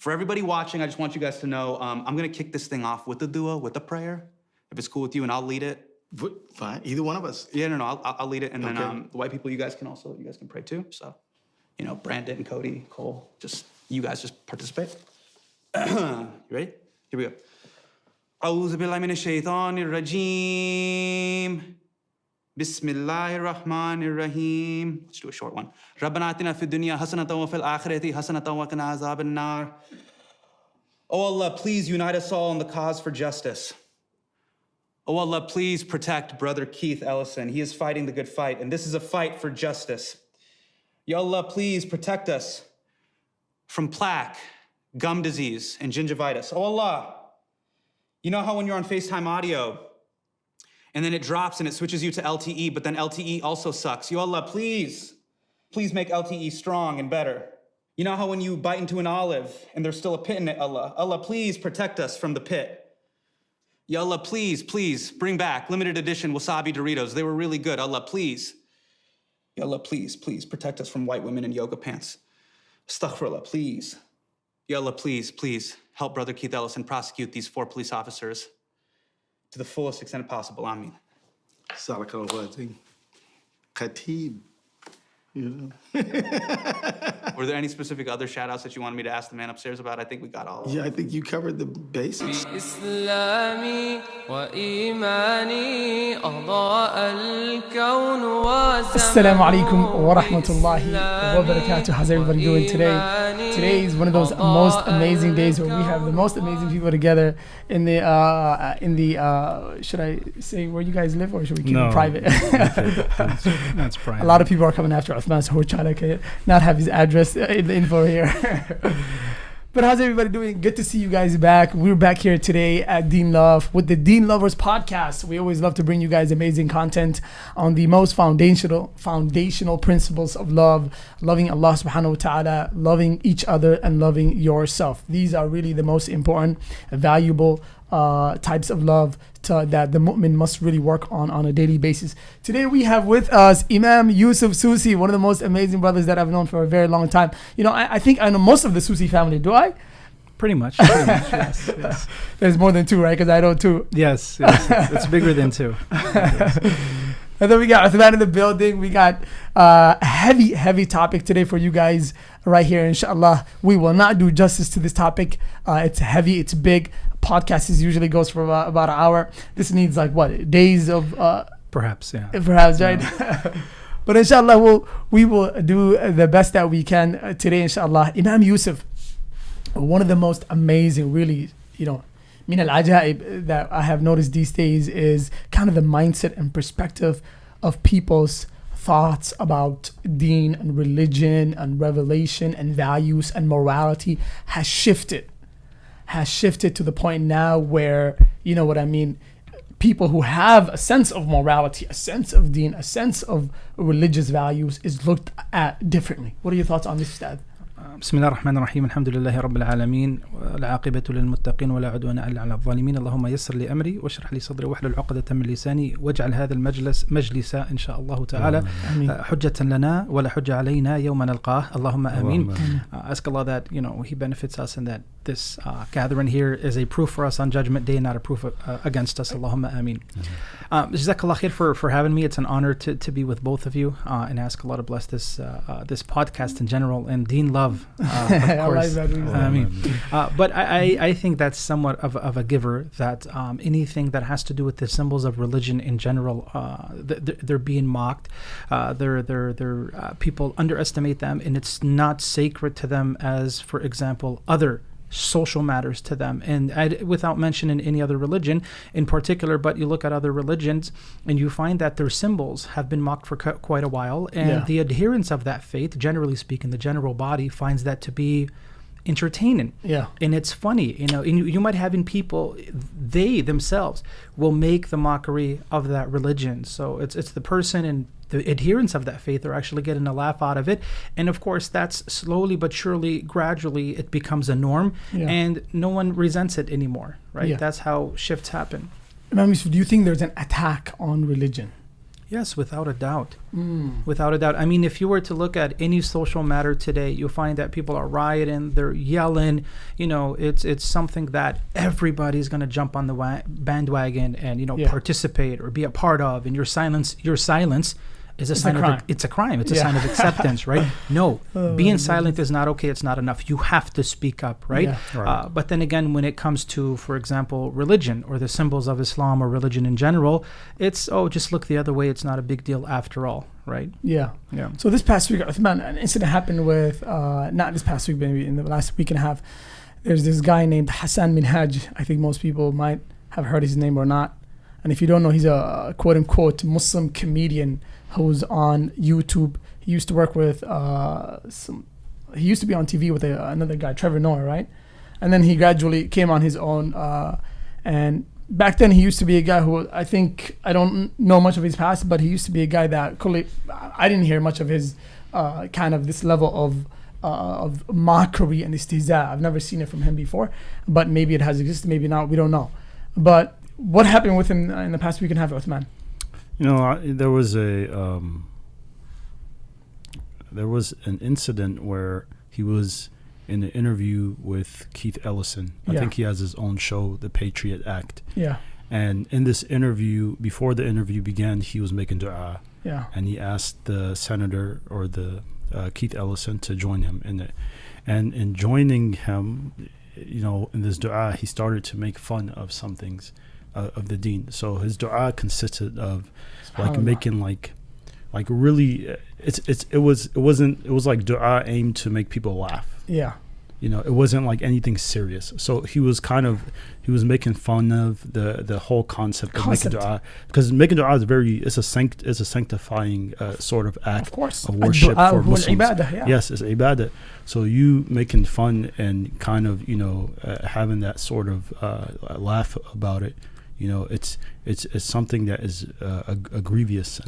For everybody watching, I just want you guys to know, I'm going to kick this thing off with the dua, with the prayer, if it's cool with you, and I'll lead it. Fine, either one of us. Yeah, no, I'll lead it, and then the white people, you guys can pray too. So, Brandon, Cody, Cole, you guys just participate. You ready? Here we go. أعوذ بالله من الشيطان الرجيم. بسم الله الرحمن الرحيم. Let's do a short one. ربنا آتنا في الدنيا حسنة وفي الآخرة حسنة وقنا عذاب النار. Oh Allah, please unite us all in the cause for justice. Oh Allah, please protect Brother Keith Ellison. He is fighting the good fight, and this is a fight for justice. Ya Allah, please protect us from plaque, gum disease, and gingivitis. Oh Allah, you know how when you're on FaceTime audio, and then it drops and it switches you to LTE, but then LTE also sucks. Ya Allah, please make LTE strong and better. You know how when you bite into an olive and there's still a pit in it, Allah. Allah, please protect us from the pit. Ya Allah, please bring back limited edition wasabi Doritos. They were really good. Allah, please. Ya Allah, please protect us from white women in yoga pants. Astaghfirullah, please. Ya Allah, please help Brother Keith Ellison prosecute these 4 police officers to the fullest extent possible. Ameen. Khatib. Were there any specific other shout outs that you wanted me to ask the man upstairs about? I think we got all of them. Yeah, I think you covered the basics. Assalamu alaikum wa rahmatullahi wa barakatuh. How's everybody doing today? Today is one of those most amazing days where we have the most amazing people together in the should I say where you guys live, or should we keep it private? That's private. A lot of people are coming after Uthman, so we're trying to not have his address in the info here. But how's everybody doing? Good to see you guys back. We're back here today at Deen Love with the Deen Lovers podcast. We always love to bring you guys amazing content on the most foundational principles of love, loving Allah subhanahu wa ta'ala, loving each other, and loving yourself. These are really the most important, valuable types of love that the mu'min must really work on a daily basis. Today we have with us Imam Youssef Soussi, one of the most amazing brothers that I've known for a very long time. I think I know most of the Soussi family. Do I? Pretty much, yes. There's more than 2, right? Because I know 2. Yes, it's bigger than 2. And then we got Uthman in the building. We got a heavy topic today for you guys right here. Inshallah, we will not do justice to this topic. It's heavy, it's big. Podcast usually goes for about an hour. This needs days of perhaps, yeah. Perhaps, right? Yeah. But inshallah, we will do the best that we can today, inshallah. Imam Youssef, one of the most amazing, really, min al-ajaib that I have noticed these days is kind of the mindset and perspective of people's thoughts about deen and religion and revelation and values and morality has shifted to the point now where, people who have a sense of morality, a sense of deen, a sense of religious values is looked at differently. What are your thoughts on this, Ustad? بسم الله الرحمن الرحيم الحمد لله رب العالمين والعاقبة للمتقين ولا عدوان إلا على الظالمين اللهم يسر لي أمري واشرح لي صدري واحلل عقدة من لساني واجعل هذا المجلس مجلسا إن شاء الله تعالى حجة لنا ولا حجة علينا يوم نلقاه اللهم آمين. Ask Allah that He benefits us and that this gathering here is a proof for us on Judgment Day, not a proof against us. Allahumma ameen. Jazakallah khair for having me. It's an honor to be with both of you and ask Allah to bless this podcast in general and Deen Love. Of course. But I think that's somewhat of a giver that anything that has to do with the symbols of religion in general, they're being mocked. People underestimate them, and it's not sacred to them as, for example, other social matters to them, and without mentioning any other religion in particular, but you look at other religions and you find that their symbols have been mocked for quite a while, and the adherents of that faith, generally speaking, the general body finds that to be entertaining. And it's funny, you might have in people, they themselves will make the mockery of that religion. So it's the person and the adherents of that faith are actually getting a laugh out of it. And of course, that's slowly but surely, gradually, it becomes a norm, and no one resents it anymore, right? That's how shifts happen. Imam Yusuf, do you think there's an attack on religion? Yes, without a doubt. Without a doubt. I mean, if you were to look at any social matter today, you'll find that people are rioting, they're yelling. You know, it's something that everybody's going to jump on the bandwagon and, you know, participate or be a part of. And your silence is a sign of it's a crime. It's a sign of acceptance, right? No, being silent is not okay. It's not enough. You have to speak up, right? But then again, when it comes to, for example, religion or the symbols of Islam or religion in general, it's just look the other way. It's not a big deal after all, right? Yeah. So this past week, Uthman, an incident happened with not this past week, maybe in the last week and a half. There's this guy named Hasan Minhaj. I think most people might have heard his name or not. And if you don't know, he's a quote unquote Muslim comedian who's on YouTube. He used to work with he used to be on TV with another guy, Trevor Noah, right? And then he gradually came on his own. And back then he used to be a guy who I don't know much of his past, but he used to be a guy that I didn't hear much of his kind of this level of mockery and istihza. I've never seen it from him before, but maybe it has existed, maybe not, we don't know. But what happened with him in the past week and a half, Uthman? You know, there was an incident where he was in an interview with Keith Ellison. I think he has his own show, The Patriot Act. Yeah. And in this interview, before the interview began, he was making dua. Yeah. And he asked the senator or the Keith Ellison to join him in it. And in joining him, you know, in this dua, he started to make fun of some things of the Deen. So his dua consisted of like making like really it was like dua aimed to make people laugh. Yeah. You know, it wasn't like anything serious. So he was making fun of the whole concept of making dua, because making dua is a sanctifying sort of act of worship for Muslims. Yes, it's ibadah. So you making fun and kind of, you know, having that sort of laugh about it, you know, it's something that is a grievous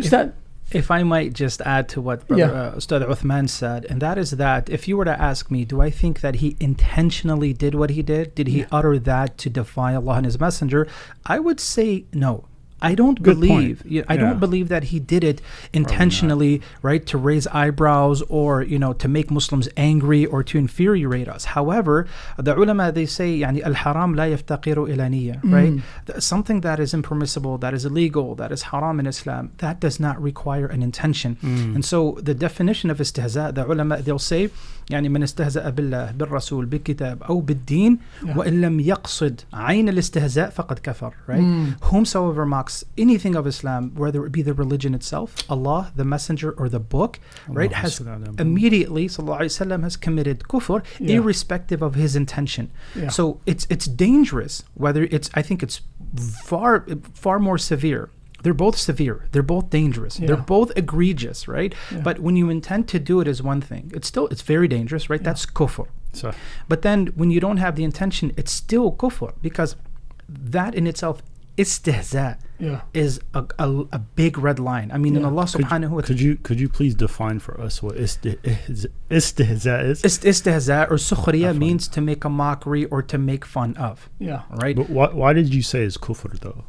sin. If I might just add to what Ustad Uthman said, and that is that if you were to ask me, do I think that he intentionally did what he did? Did he utter that to defy Allah and His Messenger? I would say no. I don't believe that he did it intentionally, right, to raise eyebrows or, you know, to make Muslims angry or to infuriate us. However, the ulama, they say, al-haram la yaftaqiru ila niyya, right? Something that is impermissible, that is illegal, that is haram in Islam, that does not require an intention. And so the definition of istihza, the ulama, they'll say, يعني من استهزأ بالله بالرسول بالكتاب أو بالدين وإن لم يقصد عين الاستهزاء فقد كفر, right? Whomsoever mocks anything of Islam, whether it be the religion itself, Allah, the Messenger, or the book, right, has immediately, sallallahu alaihi wasallam, has committed kufr, irrespective of his intention. So it's dangerous. I think it's far more severe. They're both severe. They're both dangerous. They're both egregious, right? But when you intend to do it is one thing. It's very dangerous, right? That's kufr. But then when you don't have the intention, it's still kufr, because that in itself, istihza, is a big red line. I mean, in Allah subhanahu wa ta'ala. Could you please define for us what istihza is? Istihza or sukhriya means to make a mockery or to make fun of. Right? But why did you say it's kufr though?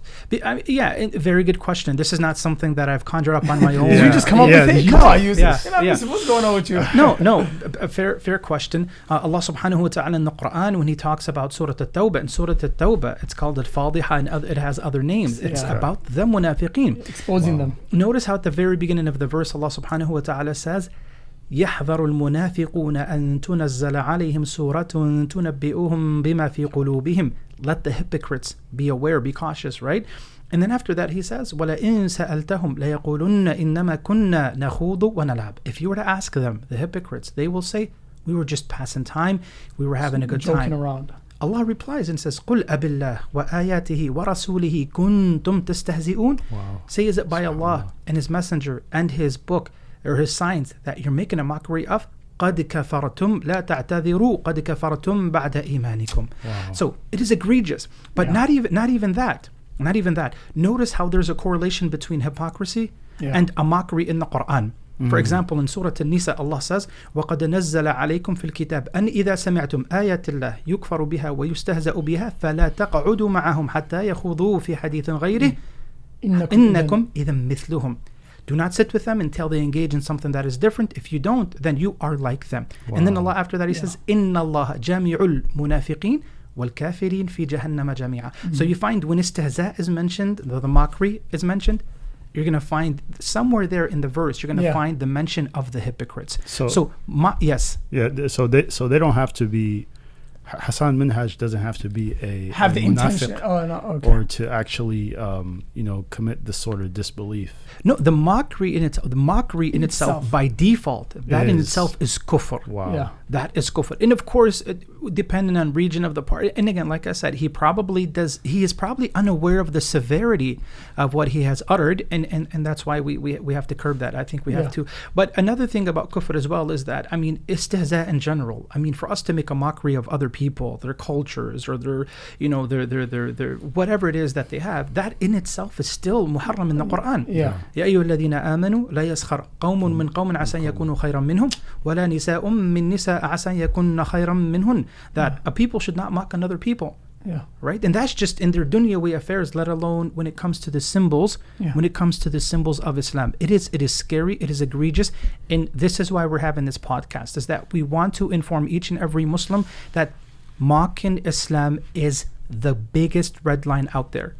Very good question. This is not something that I've conjured up on my own. You just come up with it? Come on, Youssef. What's going on with you? No. A fair question. Allah subhanahu wa ta'ala in the Quran, when He talks about Surah At-Tawbah, in Surah At-Tawbah, it's called Al-Fadiha, and it has other names. It's about the munafiqeen. Exposing them. Notice how at the very beginning of the verse, Allah subhanahu wa ta'ala says, يحذر المنافقون أن تنزل عليهم سورة تنبئهم بما في قلوبهم. Let the hypocrites be aware, be cautious, right? And then after that He says, وَلَئِن سَأَلْتَهُمْ لَيَقُولُنَّ إِنَّمَا كُنَّا نَخُوضُ وَنَلْعَبُ. If you were to ask them, the hypocrites, they will say, we were just passing time, we were having a good time. Joking around. Allah replies and says, قُلْ أَبِاللَّهِ وَآيَاتِهِ وَرَسُولِهِ كُنْتُمْ تَسْتَهْزِئُونَ. Say, is it by Allah and His Messenger and His book or His signs that you're making a mockery of? قَدْ كَفَرْتُمْ لَا تَعْتَذِرُوا قَدْ كَفَرْتُمْ بَعْدَ إِيمَانِكُمْ. So it is egregious, but not even that. Notice how there's a correlation between hypocrisy and a mockery in the Quran. For example, in Surah An-Nisa, Allah says, وَقَدْ نَزَّلَ عَلَيْكُمْ فِي الْكِتَابِ أَنْ إِذَا سَمِعْتُمْ آيَاتِ اللَّهِ يُكْفَرُ بِهَا وَيُسْتَهْزَأُ بِهَا فَلَا تَقْعُدُوا مَعَهُمْ حَتَّى يَخُوضُوا فِي حَدِيثٍ غَيْرِهِ إنكم إذا مثلهم. Do not sit with them until they engage in something that is different. If you don't, then you are like them. And then Allah after that, He says, إِنَّ اللَّهَ جَامِعُ الْمُنَافِقِينَ وَالْكَافِرِينَ فِي جَهَنَّمَ جَمِيعًا. So you find when istihza is mentioned, the mockery is mentioned, you're going to find somewhere there in the verse, you're going to find the mention of the hypocrites. Yes. Yeah, so they don't have to be, Hasan Minhaj doesn't have to be have the intention or to actually commit this sort of disbelief. No, the mockery in itself by default, that in itself is kufr. Wow. Yeah. That is kufr. And of course, depending on region of the party, and again, like I said, he is probably unaware of the severity of what he has uttered, and that's why we have to curb that. I think we have to. But another thing about kufr as well is that, istihza in general, for us to make a mockery of other people, their cultures, or their whatever it is that they have, that in itself is still muharram in the Quran. Yeah. يا أيها الذين آمنوا لا يسخر قوم من قوم عسى يكونوا خيرا منهم ولا نساء من نساء عسى يكون خيرا منهن. That a people should not mock another people. Yeah. Right? And that's just in their dunyawi affairs, let alone when it comes to the symbols, when it comes to the symbols of Islam. It is scary, it is egregious, and this is why we're having this podcast, is that we want to inform each and every Muslim that mocking Islam is the biggest red line out there.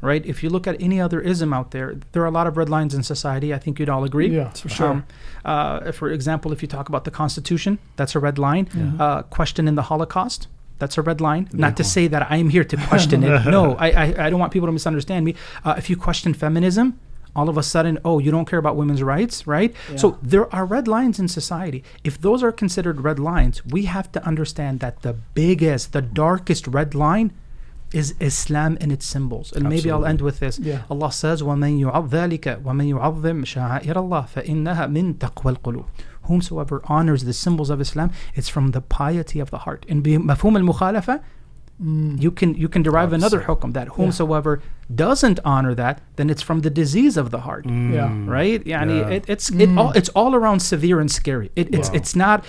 Right? If you look at any other ism out there, there are a lot of red lines in society. I think you'd all agree. Yeah, for sure. For example, if you talk about the Constitution, that's a red line. Questioning the Holocaust, that's a red line. Not to say that I'm here to question it. No, I don't want people to misunderstand me. If you question feminism, all of a sudden, you don't care about women's rights, right? Yeah. So there are red lines in society. If those are considered red lines, we have to understand that the darkest red line is Islam and its symbols. And maybe I'll end with this. Yeah. Allah says, وَمَنْ يُعَظِّمْ شَعَائِرَ اللَّهِ فَإِنَّهَا مِنْ تَقْوَى الْقُلُوبِ. Whomsoever honors the symbols of Islam, it's from the piety of the heart. And بمفهوم المخالفة, you can derive another hukm, that whomsoever doesn't honor that, then it's from the disease of the heart. Right? It's all around severe and scary. It's not.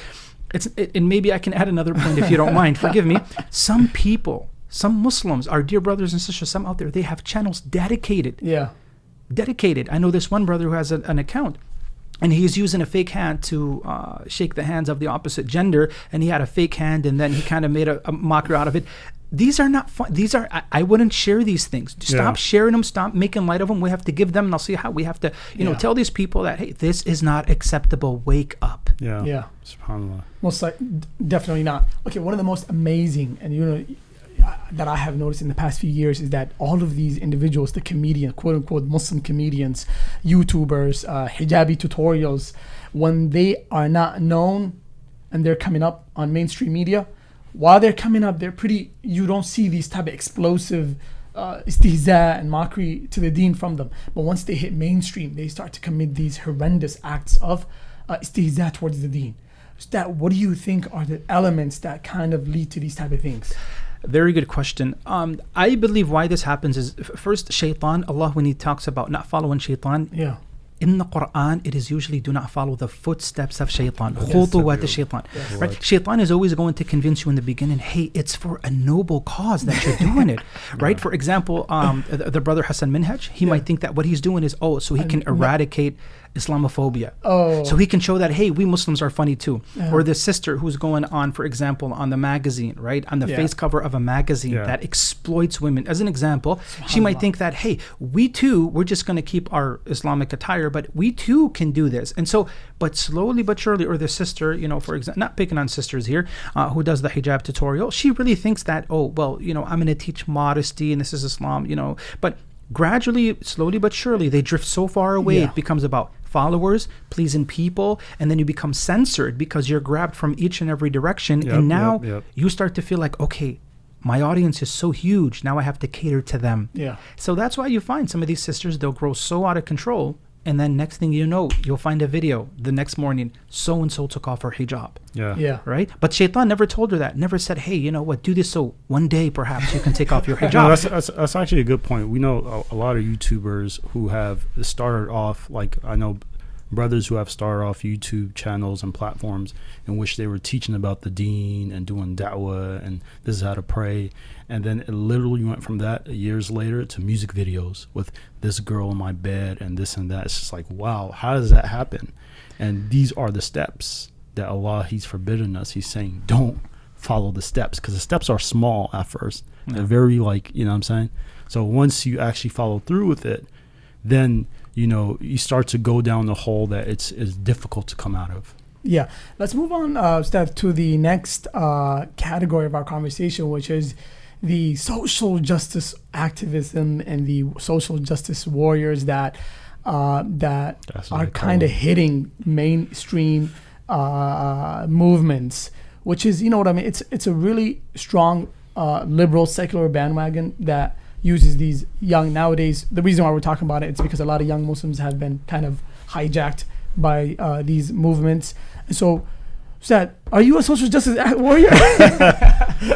And maybe I can add another point if you don't mind. Forgive me. Some people, some Muslims, our dear brothers and sisters, some out there, they have channels dedicated. Yeah. Dedicated. I know this one brother who has an account, and he's using a fake hand to shake the hands of the opposite gender, and he had a fake hand, and then he kind of made a mockery out of it. These are not fun. I wouldn't share these things. Stop sharing them. Stop making light of them. We have to give them nasiha. We have to, tell these people that, hey, this is not acceptable. Wake up. Yeah. SubhanAllah. Most definitely not. Okay, one of the most amazing, and that I have noticed in the past few years is that all of these individuals, the comedian, quote unquote Muslim comedians, YouTubers, hijabi tutorials, when they are not known and they're coming up on mainstream media, while they're coming up, you don't see these type of explosive istihza and mockery to the deen from them. But once they hit mainstream, they start to commit these horrendous acts of istihza towards the deen. So what do you think are the elements that kind of lead to these type of things? Very good question. I believe why this happens is, first, shaitan, Allah, when He talks about not following shaitan, in the Quran, it is usually do not follow the footsteps of shaitan. Khutuwat shaitan. Right? Shaitan is always going to convince you in the beginning, hey, it's for a noble cause that you're doing it. Right? For example, the brother Hasan Minhaj, he might think that what he's doing is, so he can eradicate Islamophobia. So he can show that, hey, we Muslims are funny too. Or the sister who's going on, for example, on the magazine, right? On the face cover of a magazine that exploits women. As an example, she might think that, hey, we too, we're just going to keep our Islamic attire, but we too can do this. And so, but slowly but surely, or the sister, for example, not picking on sisters here, who does the hijab tutorial, she really thinks that, I'm going to teach modesty and this is Islam, but gradually, slowly but surely, they drift so far away. It becomes about followers, pleasing people, and then you become censored because you're grabbed from each and every direction. And now you start to feel like, okay, my audience is so huge, now I have to cater to them. So that's why you find some of these sisters, they'll grow so out of control, and then next thing you know, you'll find a video the next morning, so-and-so took off her hijab. Right? But shaitan never told her that, never said, hey, you know what, do this so one day perhaps you can take off your hijab. No, that's actually a good point. We know a lot of YouTubers who have started off, like I know brothers who have started off YouTube channels and platforms in which they were teaching about the Deen and doing da'wah and this is how to pray. And then it literally went from that years later to music videos with this girl in my bed and this and that. It's just like, wow, how does that happen? And these are the steps that Allah, He's forbidden us. He's saying, don't follow the steps, because the steps are small at first. They're very like, you know what I'm saying? So once you actually follow through with it, then, you know, you start to go down the hole that it's difficult to come out of. Yeah. Let's move on, Steph, to the next category of our conversation, which is the social justice activism and the social justice warriors that are kind of hitting mainstream movements, which is, you know what I mean? It's a really strong liberal secular bandwagon that uses these young nowadays. The reason why we're talking about it's because a lot of young Muslims have been kind of hijacked by these movements. And so, Ustad, are you a social justice warrior?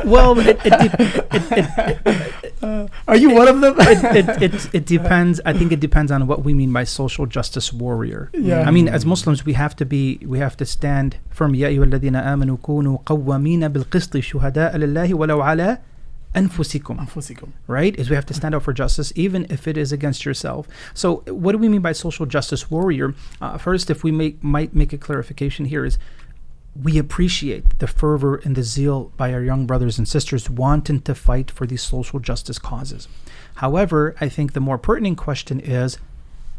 Well, are you one of them? it depends. I think it depends on what we mean by social justice warrior. Yeah. I mean, as Muslims, we have to stand firm. يا أيها الذين آمنوا كونوا قوامين بالقسط شهداء لله ولو على أنفسكم. Right? Is we have to stand up for justice, even if it is against yourself. So, what do we mean by social justice warrior? First, if we might make a clarification here, is we appreciate the fervor and the zeal by our young brothers and sisters wanting to fight for these social justice causes. However, I think the more pertinent question is,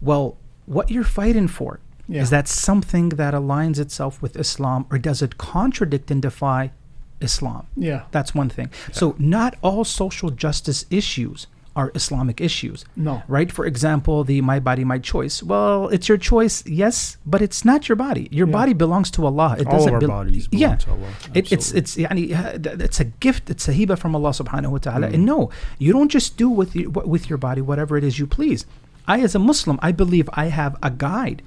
well, what you're fighting for, is that something that aligns itself with Islam, or does it contradict and defy Islam? Yeah. That's one thing. Yeah. So not all social justice issues are Islamic issues. No. Right? For example, the my body, my choice. Well, it's your choice, yes, but it's not your body. Your body belongs to Allah. It all doesn't of our bodies belong to Allah. It's a gift. It's a hiba from Allah subhanahu wa ta'ala. And no, you don't just do with your body whatever it is you please. I, as a Muslim, I believe I have a guide.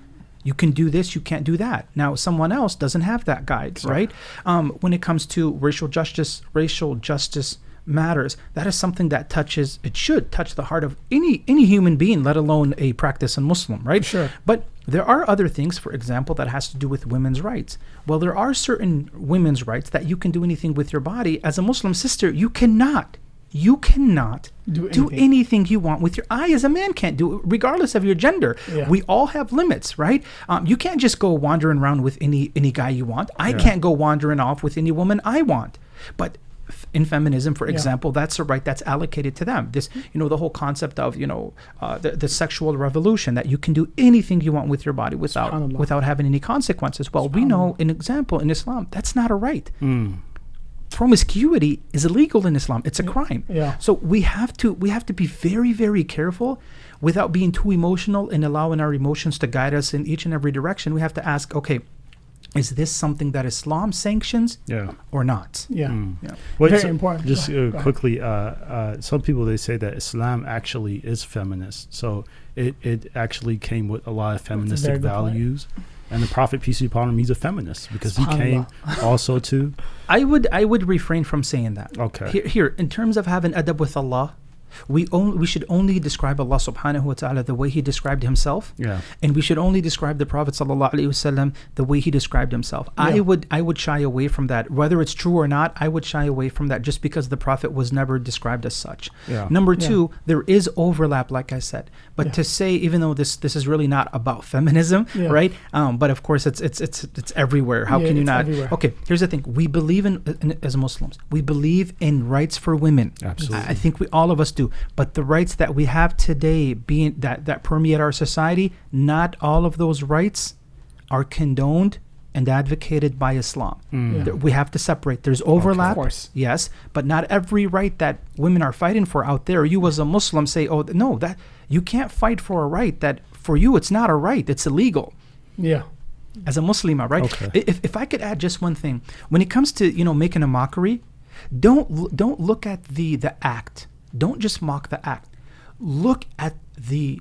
You can do this, you can't do that. Now, someone else doesn't have that guide, right? When it comes to racial justice matters. That is something that should touch the heart of any human being, let alone a practicing Muslim, right? Sure. But there are other things, for example, that has to do with women's rights. Well, there are certain women's rights that you can do anything with your body. As a Muslim sister, you cannot do anything you want with your eye. As a man can't do it, regardless of your gender. Yeah. We all have limits, right? You can't just go wandering around with any guy you want. I can't go wandering off with any woman I want. But in feminism, for example, that's a right that's allocated to them. This, the whole concept of, the sexual revolution, that you can do anything you want with your body without having any consequences. Well, we know an example in Islam, that's not a right. Promiscuity is illegal in Islam. It's a crime. Yeah. So we have to be very, very careful without being too emotional and allowing our emotions to guide us in each and every direction. We have to ask, okay, is this something that Islam sanctions or not? Well, very important. Just quickly, some people, they say that Islam actually is feminist. So it actually came with a lot of feministic values. And the Prophet, peace be upon him, he's a feminist because he came also to... I would refrain from saying that. Okay. Here, in terms of having adab with Allah, we should only describe Allah subhanahu wa ta'ala the way he described himself. Yeah. And we should only describe the Prophet sallallahu alaihi wasallam the way he described himself. Yeah. I would shy away from that. Whether it's true or not, I would shy away from that just because the Prophet was never described as such. Yeah. Number two, there is overlap, like I said. But to say, even though this is really not about feminism, right? But of course it's everywhere. How can you not? Everywhere. Okay, here's the thing. We believe in as Muslims, we believe in rights for women. Absolutely. I think all of us do. But the rights that we have today, being that permeate our society, not all of those rights are condoned and advocated by Islam. We have to separate. There's overlap, of course. Yes, but not every right that women are fighting for out there, you as a Muslim say, oh no, that you can't fight for a right that for you it's not a right, it's illegal. Yeah. As a Muslimah, right? Okay. If I could add just one thing, when it comes to making a mockery, don't look at the act. Don't just mock the act. Look at the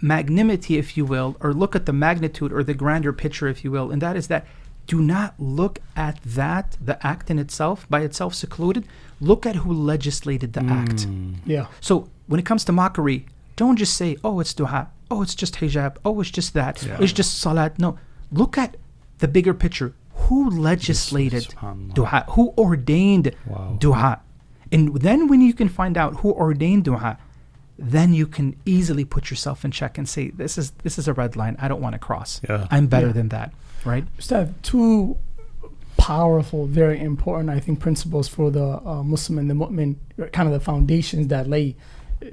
magnanimity, if you will, or look at the magnitude or the grander picture, if you will, and that is that do not look at the act in itself, by itself secluded. Look at who legislated the act. Yeah. So when it comes to mockery, don't just say, oh, it's duha. oh, it's just hijab, oh, it's just that, it's just salat. No, look at the bigger picture. Who legislated dua? Who ordained dua? And then when you can find out who ordained dua, then you can easily put yourself in check and say, this is a red line I don't want to cross. I'm better than that, right? Ustad, two powerful, very important, I think, principles for the Muslim and the mu'min, kind of the foundations that lay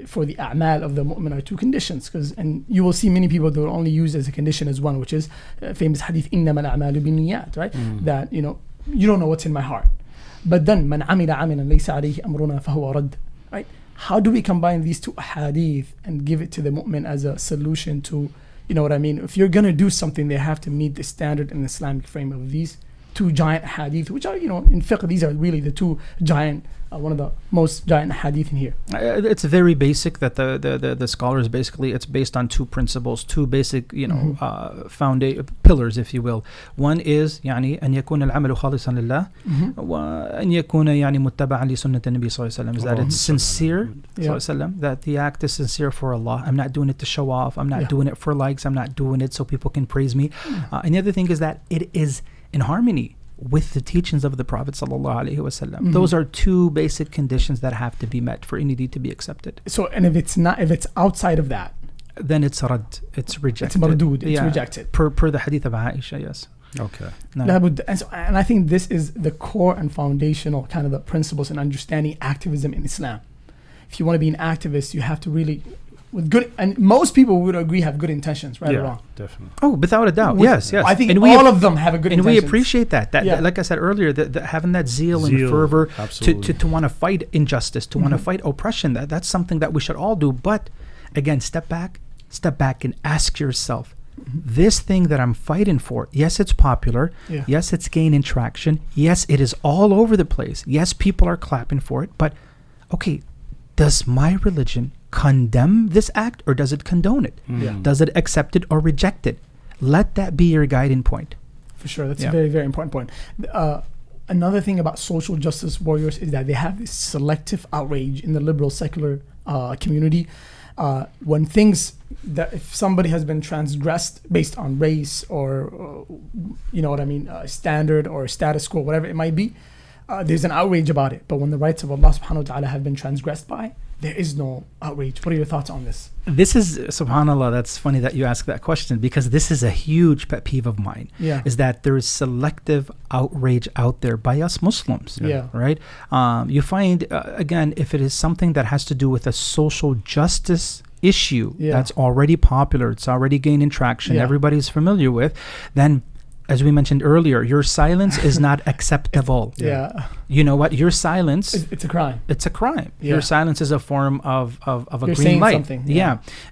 for the a'mal of the mu'min are two conditions. And you will see many people that will only use as a condition as one, which is famous hadith, إِنَّمَا الْأَعْمَالُ بِالنِّيَّاتِ, right? That, you don't know what's in my heart. But then, مَنْ عَمِلَ عَمِلًا لَيْسَ عَلَيْهِ أَمْرُنَا فَهُوَ رَدٌّ, right? How do we combine these two hadith and give it to the mu'min as a solution to, you know what I mean? If you're going to do something, they have to meet the standard in the Islamic frame of these two giant hadith, which are, in fiqh, these are really the two giant, one of the most giant hadith in here. It's very basic that the scholars basically, it's based on two principles, two basic, pillars, if you will. One is يعني أن يكون العمل خالصا لله وأن يكون يعني متبعا لسنة النبي صلى الله عليه وسلم. Is that it's sincere, that the act is sincere for Allah. I'm not doing it to show off. I'm not doing it for likes. I'm not doing it so people can praise me. And the other thing is that it is in harmony with the teachings of the Prophet sallallahu alaihi wasallam. Those are two basic conditions that have to be met for any deed to be accepted. So, and if it's outside of that, then it's rad, it's rejected. It's mardud, it's rejected. Per the hadith of Aisha, yes. Okay. And I think this is the core and foundational kind of the principles in understanding activism in Islam. If you want to be an activist, you have to really, with good, and most people would agree have good intentions, right or wrong? Definitely. Oh, without a doubt. Yes. I think all of them have a good intention. And we appreciate that. Like I said earlier, having that zeal and fervor to want to fight injustice, to want to fight oppression, that's something that we should all do. But again, step back and ask yourself, this thing that I'm fighting for, yes, it's popular. Yes, it's gaining traction. Yes, it is all over the place. Yes, people are clapping for it. But okay, does my religion condemn this act or does it condone it? Does it accept it or reject it? Let that be your guiding point. For sure. That's a very, very important point. Another thing about social justice warriors is that they have this selective outrage in the liberal secular community. When things that if somebody has been transgressed based on race or standard or status quo, whatever it might be, there's an outrage about it. But when the rights of Allah subhanahu wa ta'ala have been transgressed by, there is no outrage. What are your thoughts on this? This is, subhanAllah, that's funny that you ask that question, because this is a huge pet peeve of mine. Is that there is selective outrage out there by us Muslims. Right? You find, again, if it is something that has to do with a social justice issue that's already popular, it's already gaining traction, everybody's familiar with, then, as we mentioned earlier, your silence is not acceptable. You know what? Your silence... It's a crime. It's a crime. Your silence is a form of a green light. Something.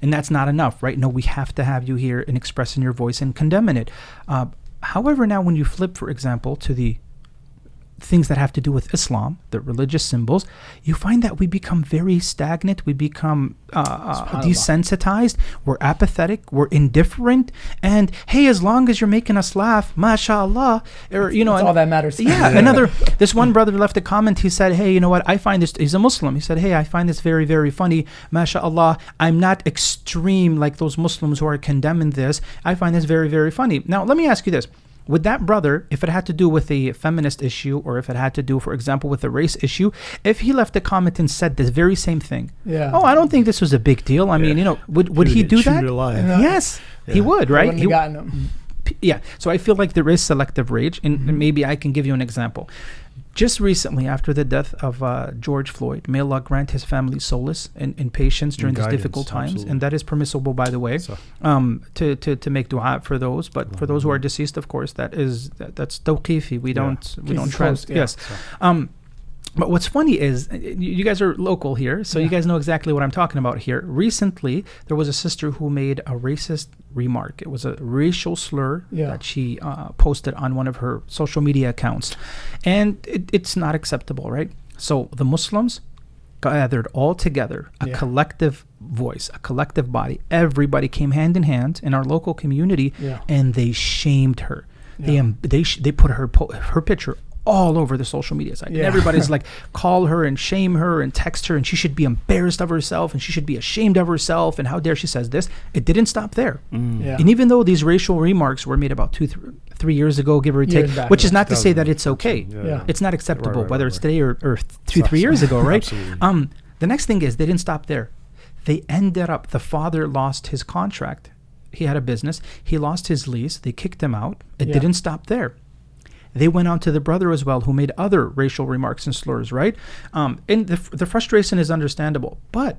And that's not enough, right? No, we have to have you here and expressing your voice and condemning it. However, now when you flip, for example, to the things that have to do with Islam, the religious symbols, you find that we become very stagnant, we become desensitized, we're apathetic, we're indifferent, and hey, as long as you're making us laugh, mashallah, or that's all that matters. This one brother left a comment, he said, hey, you know what, I find this, he's a Muslim, he said, hey, I find this very, very funny, mashallah, I'm not extreme like those Muslims who are condemning this, I find this very, very funny. Now, let me ask you this. Would that brother, if it had to do with a feminist issue, or if it had to do, for example, with a race issue, if he left a comment and said this very same thing, oh, I don't think this was a big deal. I mean, would he do that? Yes, he would, right? So I feel like there is selective rage, and maybe I can give you an example. Just recently, after the death of George Floyd, may Allah grant his family solace and patience during these difficult times. And that is permissible, by the way, to make dua for those. But for those who are deceased, of course, that's tawqifi. We don't trust. Yes. But what's funny is, you guys are local here, so you guys know exactly what I'm talking about here. Recently, there was a sister who made a racist remark. It was a racial slur that she posted on one of her social media accounts. And it's not acceptable, right? So the Muslims gathered all together, a collective voice, a collective body. Everybody came hand in hand in our local community, and they shamed her. They put her picture all over the social media site. And Yeah. everybody's like, call her and shame her and text her, and she should be embarrassed of herself, and she should be ashamed of herself, and how dare she says this. It didn't stop there. Yeah. And even though these racial remarks were made about 3 years ago, give or take, Years back, which is yeah. not to say that it's okay. Yeah. It's not acceptable, Right, whether right, it's today or 3 years ago, right? Absolutely. The next thing is they didn't stop there. They ended up, the father lost his contract. He had a business. He lost his lease. They kicked him out. It Yeah. didn't stop there. They went on to the brother as well, who made other racial remarks and slurs, right? And the frustration is understandable. But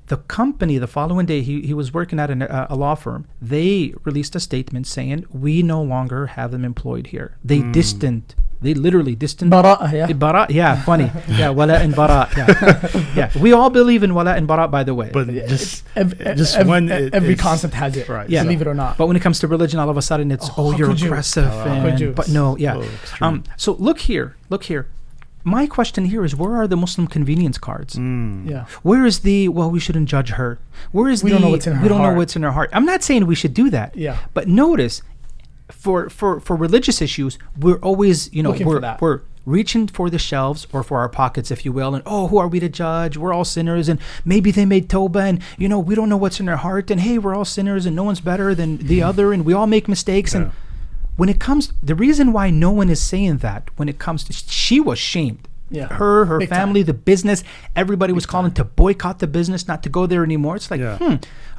the company, the following day, he was working at a law firm. They released a statement saying, we no longer have them employed here. They literally distant. Bara'a, yeah. Bara, yeah, funny. Yeah, wala and bara. Yeah. Yeah. We all believe in wala and bara, by the way. But just when Every it's- concept has it, Right. Yeah. believe it or not. But when it comes to religion, all of a sudden it's, Oh, how you're could you? aggressive. How could you? But no, yeah. Oh, extreme. So look here. My question here is, where are the Muslim convenience cards? Yeah. Where is the, well, we shouldn't judge her? Where is We the, don't know what's in her we don't know heart. what's in her heart? I'm not saying we should do that. Yeah. But notice, for religious issues, we're always, Looking for that. we're reaching for the shelves or for our pockets, if you will, and who are we to judge? We're all sinners, and maybe they made tawbah, and we don't know what's in their heart, and hey, we're all sinners, and no one's better than the other, and we all make mistakes. And when it comes, the reason why no one is saying that, when it comes to, she was shamed. Yeah. Her Big family, time. the business, everybody was calling to boycott the business, not to go there anymore. It's like,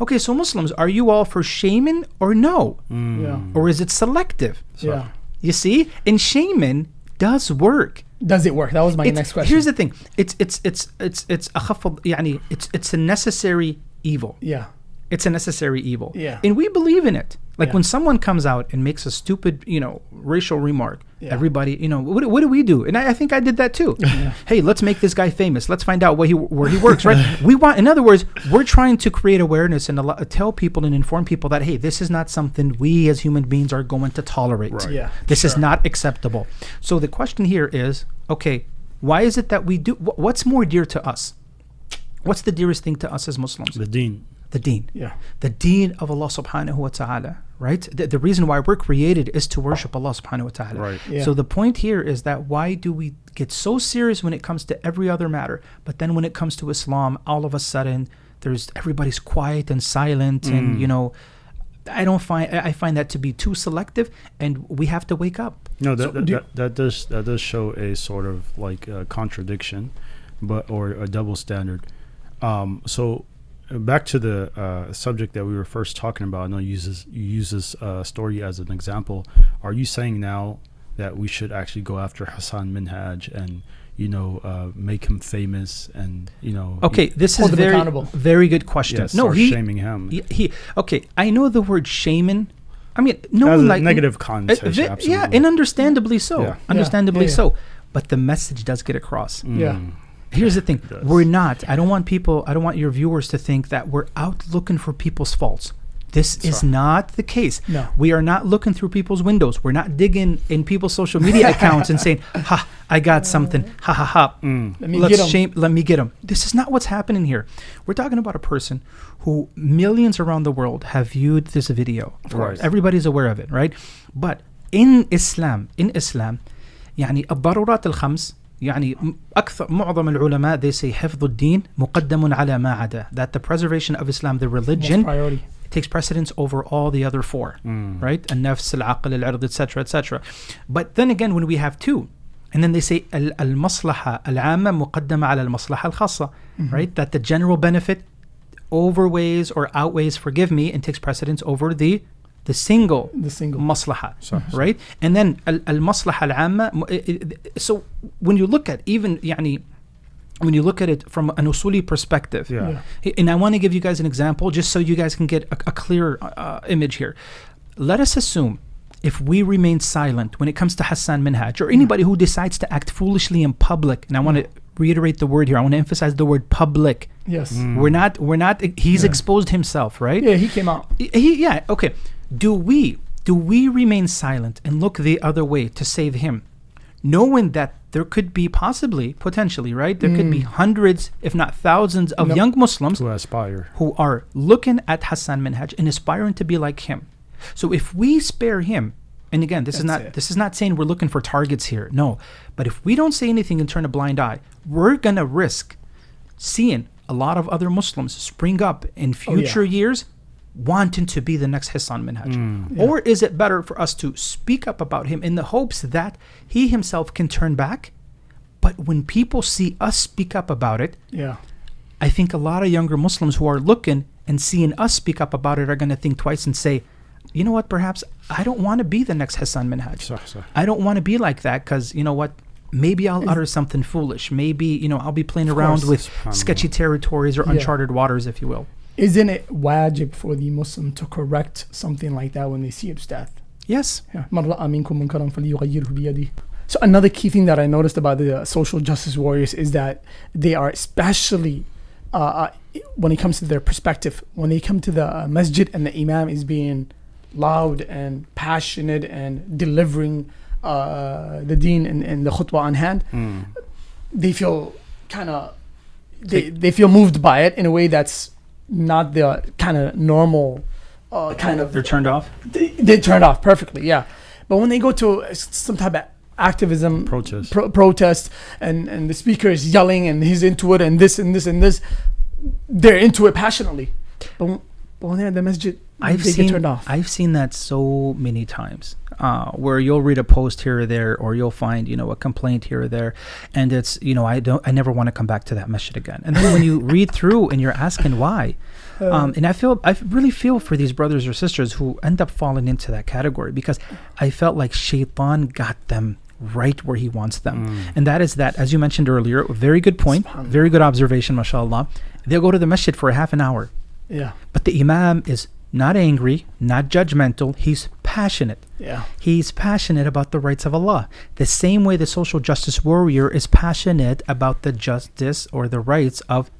okay, so Muslims, are you all for shaming or no? Yeah. Or is it selective? Yeah. You see, and shaming does work. Does it work? That was my next question. Here's the thing: it's أخف يعني it's a necessary evil. Yeah. It's a necessary evil. Yeah. And we believe in it. Like Yeah. when someone comes out and makes a stupid, racial remark, Yeah. everybody, what do we do? And I think I did that too. Hey, let's make this guy famous. Let's find out where he works, right? In other words, we're trying to create awareness and tell people and inform people that, hey, this is not something we as human beings are going to tolerate. Right. Yeah. This is not acceptable. So the question here is, okay, why is it that we do, what's more dear to us? What's the dearest thing to us as Muslims? The Deen. The Deen. Yeah. The Deen of Allah subhanahu wa ta'ala, right? The reason why we're created is to worship Allah subhanahu wa ta'ala. Right. Yeah. So the point here is that why do we get so serious when it comes to every other matter, but then when it comes to Islam, all of a sudden everybody's quiet and silent, and I find that to be too selective, and we have to wake up. No, So that does show a sort of like a contradiction, or a double standard. So back to the subject that we were first talking about. I know you use this story as an example. Are you saying now that we should actually go after Hasan Minhaj and make him famous and Okay, this is Hold them very accountable. very good question. start shaming him? He okay. I know the word shaming. I mean, no Has one a like negative connotation, yeah, absolutely. and understandably so. Yeah. Understandably Yeah. so. But the message does get across. Yeah. Here's the thing: does. we're not. I don't want your viewers to think that we're out looking for people's faults. This is not the case. No. We are not looking through people's windows. We're not digging in people's social media accounts and saying, "Ha, I got something. Ha ha ha. Let me get him." This is not what's happening here. We're talking about a person who millions around the world have viewed this video. Of course, Right. everybody's aware of it, right? But in Islam, يعني الضرورات الخمس يعني معظم العلماء they say حفظ الدين مقدم على ما عدا, that the preservation of Islam, the religion, priority. takes precedence over all the other four, right? النفس العقل العرض, etc., etc. But then again, when we have two, and then they say المصلحة العامة مقدمة على المصلحة الخاصة, right? That the general benefit overweighs or outweighs, forgive me, and takes precedence over the single maslaha, right? And then al-maslaha al-amma. So when you look at when you look at it from an usuli perspective, and I want to give you guys an example just so you guys can get a clear image here. Let us assume if we remain silent when it comes to Hasan Minhaj or anybody who decides to act foolishly in public, and I want to reiterate the word here, I want to emphasize the word public. Yes. We're not, he's exposed himself, right? Yeah, he came out. Okay. Do we remain silent and look the other way to save him, knowing that there could be potentially, right? There could be hundreds, if not thousands, of young Muslims who are looking at Hasan Minhaj and aspiring to be like him. So if we spare him, And again, this is not saying we're looking for targets here. No. But if we don't say anything and turn a blind eye, we're going to risk seeing a lot of other Muslims spring up in future years wanting to be the next Hasan Minhaj. Or is it better for us to speak up about him in the hopes that he himself can turn back? But when people see us speak up about it, I think a lot of younger Muslims who are looking and seeing us speak up about it are going to think twice and say, you know what, perhaps I don't want to be the next Hasan Minhaj. I don't want to be like that because, you know what, maybe I'll utter something foolish. Maybe, you know, I'll be playing around with sketchy territories or uncharted waters, if you will. Isn't it wajib for the Muslim to correct something like that when they see its death? Yes. So another key thing that I noticed about the social justice warriors is that they are especially, when it comes to their perspective, when they come to the masjid and the imam is being loud and passionate and delivering the deen and the khutbah on hand, they feel kind of, they feel moved by it in a way that's not the kind of normal kind of... They're turned off? They turned off perfectly, yeah. But when they go to some type of activism protest and the speaker is yelling and he's into it and this and this and this, they're into it passionately. But when they're at the masjid, they get turned off. I've seen that so many times, where you'll read a post here or there, or you'll find, you know, a complaint here or there, and it's, you know, I never want to come back to that masjid again. And then when you read through and you're asking why, and I really feel for these brothers or sisters who end up falling into that category, because I felt like Shaitan got them right where he wants them. And that is that, as you mentioned earlier, very good point, very good observation, mashallah. They'll go to the masjid for a half an hour. Yeah. But the imam is not angry, not judgmental. He's passionate. Yeah. He's passionate about the rights of Allah. The same way the social justice warrior is passionate about the justice or the rights of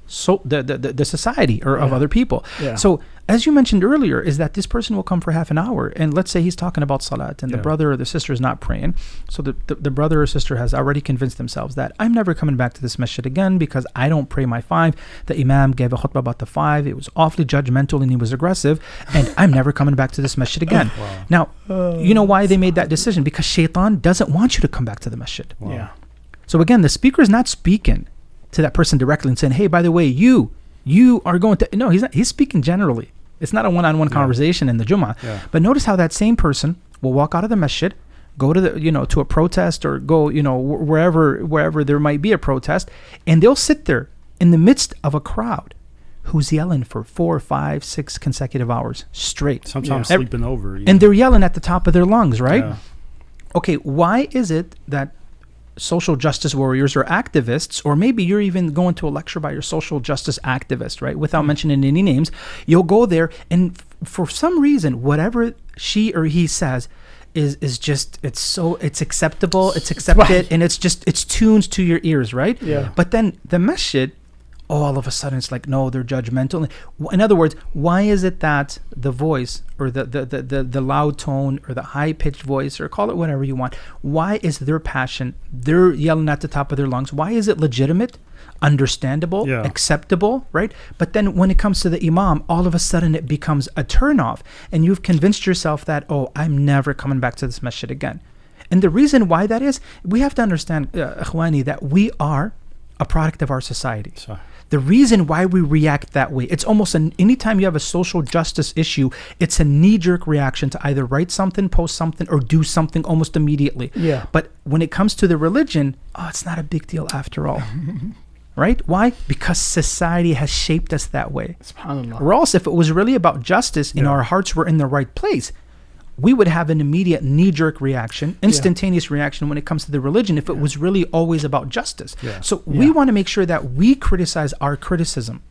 the society or of other people. Yeah. So as you mentioned earlier, is that this person will come for half an hour, and let's say he's talking about salat, and the brother or the sister is not praying. So the brother or sister has already convinced themselves that I'm never coming back to this masjid again because I don't pray my 5. The imam gave a khutbah about the 5. It was awfully judgmental and he was aggressive, and I'm never coming back to this masjid again. Now, you know why they made that decision? Because Shaitan doesn't want you to come back to the masjid. Yeah. So again, the speaker is not speaking to that person directly and saying, hey, by the way, you are going to... No, he's not. He's speaking generally. It's not a one-on-one conversation in the Jummah. But notice how that same person will walk out of the masjid, go to the, you know, to a protest, or go, you know, wherever there might be a protest, and they'll sit there in the midst of a crowd who's yelling for 4, 5, 6 consecutive hours straight. Sometimes sleeping over. And they're yelling at the top of their lungs, right? Yeah. Okay, why is it that social justice warriors or activists, or maybe you're even going to a lecture by your social justice activist, right? Without mentioning any names, you'll go there, and for some reason, whatever she or he says is just, it's acceptable, it's accepted, and it's tuned to your ears, right? Yeah. But then the masjid, all of a sudden it's like, no, they're judgmental. In other words, why is it that the voice, or the loud tone, or the high-pitched voice, or call it whatever you want, why is their passion, they're yelling at the top of their lungs, why is it legitimate, understandable, acceptable, right? But then when it comes to the imam, all of a sudden it becomes a turnoff, and you've convinced yourself that, oh, I'm never coming back to this masjid again. And the reason why that is, we have to understand, ikhwani, that we are a product of our society. The reason why we react that way, it's almost anytime you have a social justice issue, it's a knee-jerk reaction to either write something, post something, or do something almost immediately. Yeah. But when it comes to the religion, it's not a big deal after all. Right? Why? Because society has shaped us that way. SubhanAllah. Or else if it was really about justice and our hearts were in the right place, we would have an immediate knee-jerk reaction, instantaneous reaction when it comes to the religion if it was really always about justice. So we want to make sure that we criticize our criticism.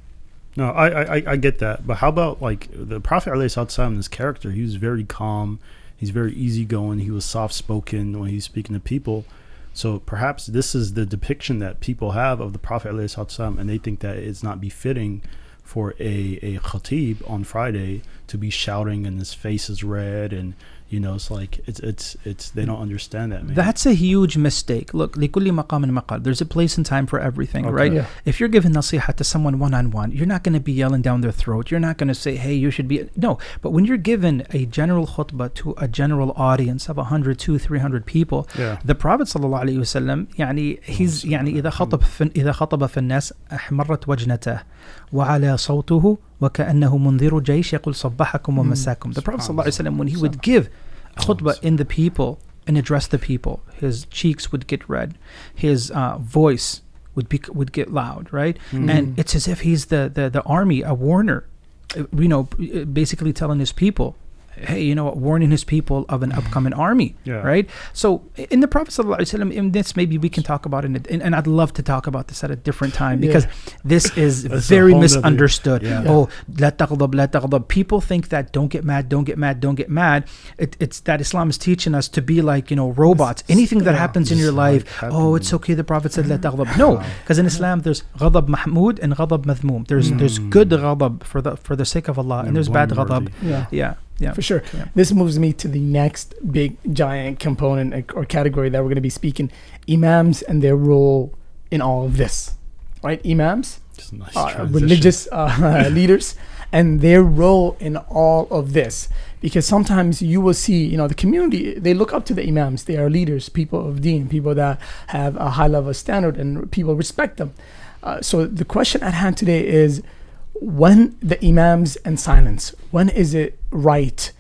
No, I get that. But how about, like, the Prophet ﷺ, his character, he was very calm, he's very easygoing, he was soft-spoken when he's speaking to people. So perhaps this is the depiction that people have of the Prophet ﷺ, and they think that it's not befitting for a khatib on Friday to be shouting and his face is red and, You know, it's like it's they don't understand that, man. That's a huge mistake. Look, لكل مقام مقال. There's a place and time for everything, Okay. right? Yeah. If you're giving nasiha to someone one-on-one, you're not going to be yelling down their throat. You're not going to say, hey, you should be... No, but when you're given a general khutbah to a general audience of 100, 200, 300 people, Yeah. the Prophet sallallahu alaihi wasallam, يعني he's يعني إذا خطب في الناس أحمرت وجنته وعلى صوته وكأنه منذر جيش يقول صبحكم ومساكم. The Prophet sallallahu alaihi wasallam, when he would give a khutbah in the people and address the people, his cheeks would get red, his voice would get loud, right? And it's as if he's the army, a warner, you know, basically telling his people, hey, you know, warning his people of an upcoming army, Yeah. right? So in the Prophet ﷺ, in this, maybe we can talk about it, and I'd love to talk about this at a different time, because this is That's a very whole nother- misunderstood. Yeah. Oh, la taghdab, la taghdab. People think that don't get mad, don't get mad, don't get mad. It's that Islam is teaching us to be like, you know, robots. Anything that happens in your Just life, like oh, it's okay. The Prophet said la taghdab. No, because in Islam there's ghadab mahmud and ghadab madhmoom. There's good ghadab for the sake of Allah, and there's bad ghadab. Yeah. Yeah. For sure. Yeah. This moves me to the next big giant component or category that we're going to be speaking, imams and their role in all of this, right? Imams, Just a nice transition. religious leaders, and their role in all of this. Because sometimes you will see, you know, the community, they look up to the imams. They are leaders, people of deen, people that have a high level of standard, and people respect them. So the question at hand today is, when the imams and silence, when is it right?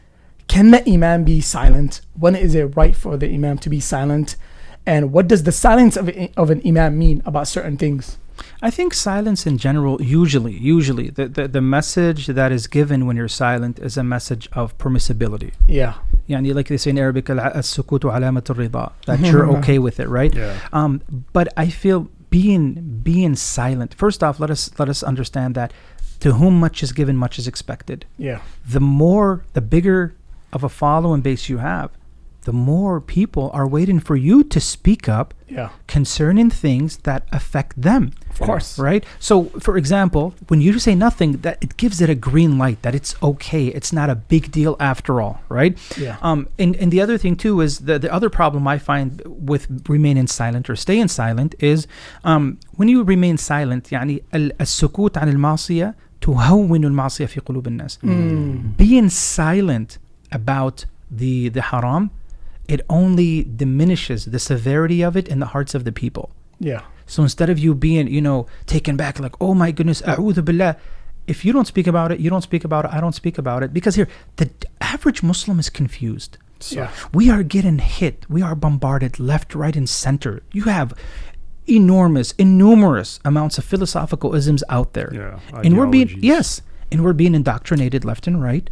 Can the imam be silent? When is it right for the imam to be silent? And what does the silence of an imam mean about certain things? I think silence in general, usually the message that is given when you're silent is a message of permissibility. Yeah. يعني like they say in Arabic, السكوت علامة الرضا, that you're okay with it, right? Yeah. But I feel being silent. First off, let us understand that to whom much is given, much is expected. Yeah. The bigger of a following base you have, the more people are waiting for you to speak up concerning things that affect them. Of course. Right? So, for example, when you say nothing, that it gives it a green light, that it's okay. It's not a big deal after all, right? Yeah. And the other thing too is the other problem I find with remaining silent or staying silent is when you remain silent, يعني السكوت عن المعصية تهون المعصية في قلوب الناس. Being silent about the haram, it only diminishes the severity of it in the hearts of the people. Yeah. So instead of you being, you know, taken back like, oh my goodness, a'udhu billah, if you don't speak about it, you don't speak about it, I don't speak about it. Because here, the average Muslim is confused. Yeah. We are getting hit. We are bombarded left, right, and center. You have innumerous amounts of philosophical isms out there. Yeah. And we're being, ideologies. and we're being indoctrinated left and right.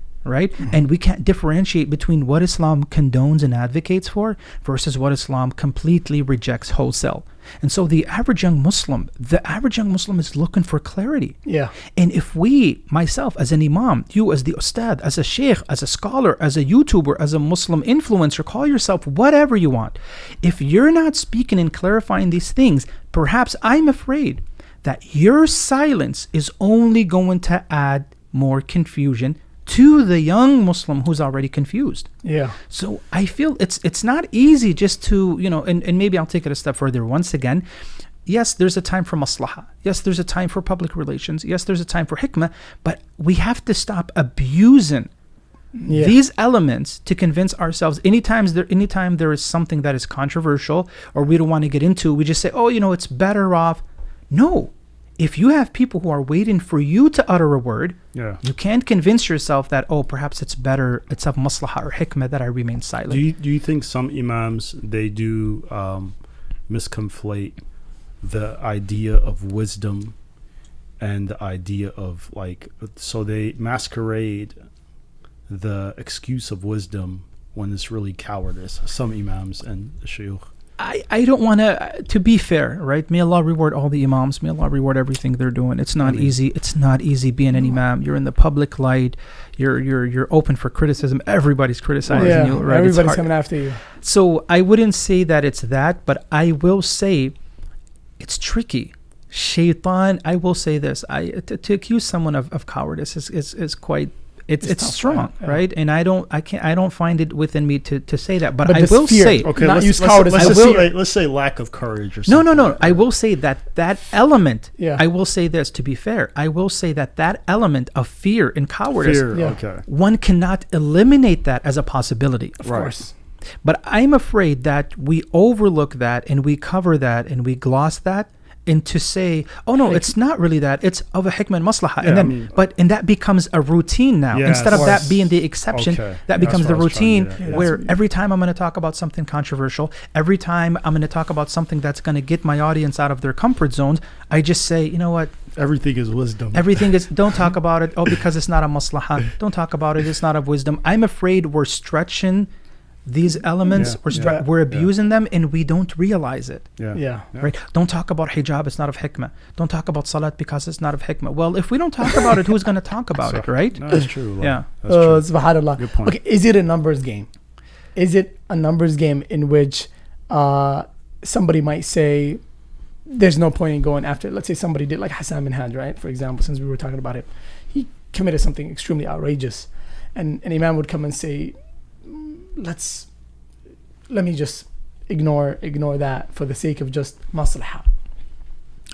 And we can't differentiate between what Islam condones and advocates for versus what Islam completely rejects wholesale. And so the average young Muslim is looking for clarity. Yeah. And if we, myself as an imam, you as the ustad, as a sheikh, as a scholar, as a YouTuber, as a Muslim influencer, call yourself whatever you want. If you're not speaking and clarifying these things, perhaps I'm afraid that your silence is only going to add more confusion to the young Muslim who's already confused. Yeah. So I feel it's not easy just to, you know, and maybe I'll take it a step further once again. Yes, there's a time for maslaha. Yes, there's a time for public relations. Yes, there's a time for hikmah. But we have to stop abusing these elements to convince ourselves. Anytime there is something that is controversial or we don't want to get into, we just say, oh, you know, it's better off. No. If you have people who are waiting for you to utter a word, you can't convince yourself that, oh, perhaps it's better, it's of maslahah or hikmah that I remain silent. Do you think some imams, they do misconflate the idea of wisdom and the idea of like, so they masquerade the excuse of wisdom when it's really cowardice, some imams and shuyukh? I don't want to be fair, right? May Allah reward all the imams. May Allah reward everything they're doing. It's not easy. It's not easy being an imam. You're in the public light. You're open for criticism. Everybody's criticizing you, right? Everybody's coming after you. So I wouldn't say that it's that, but I will say it's tricky. Shaitan, I will say this. To accuse someone of cowardice is quite It's it's tough, strong, yeah. right? And I don't find it within me to say that. But I this will fear, say, Okay, not let's, use let's, cowardice. let's, I just will- say, let's say lack of courage or no, something. no, no. I will say that element. Yeah. I will say this to be fair. I will say that element of fear and cowardice. Fear, Yeah. okay. One cannot eliminate that as a possibility. Of Right. course. But I'm afraid that we overlook that and we cover that and we gloss that and to say, oh no, it's not really that. It's of a hikmah and maslahah. Yeah, And then, I mean- and that becomes a routine now. Yes. Instead of Of that course. being the exception, Okay. that That's becomes what the I was trying routine to get at. where Yeah. every time I'm going to talk about something controversial, every time I'm going to talk about something that's going to get my audience out of their comfort zones, I just say, you know what? Everything is wisdom. Everything is, don't talk about it. Oh, because it's not a maslahah. Don't talk about it. It's not of wisdom. I'm afraid we're stretching these elements. Yeah, We're abusing them and we don't realize it. yeah. Yeah. Right? Don't talk about hijab, it's not of hikmah. Don't talk about salat because it's not of hikmah. Well, if we don't talk about it, who's going to talk about it, right? No, that's true. Like, Yeah. That's true. Subhanallah. Good point. Okay, is it a numbers game? Is it a numbers game in which somebody might say there's no point in going after, let's say somebody did like Hasan Minhaj, right? For example, since we were talking about him, he committed something extremely outrageous. And an imam would come and say, let me just ignore that for the sake of just maslahah.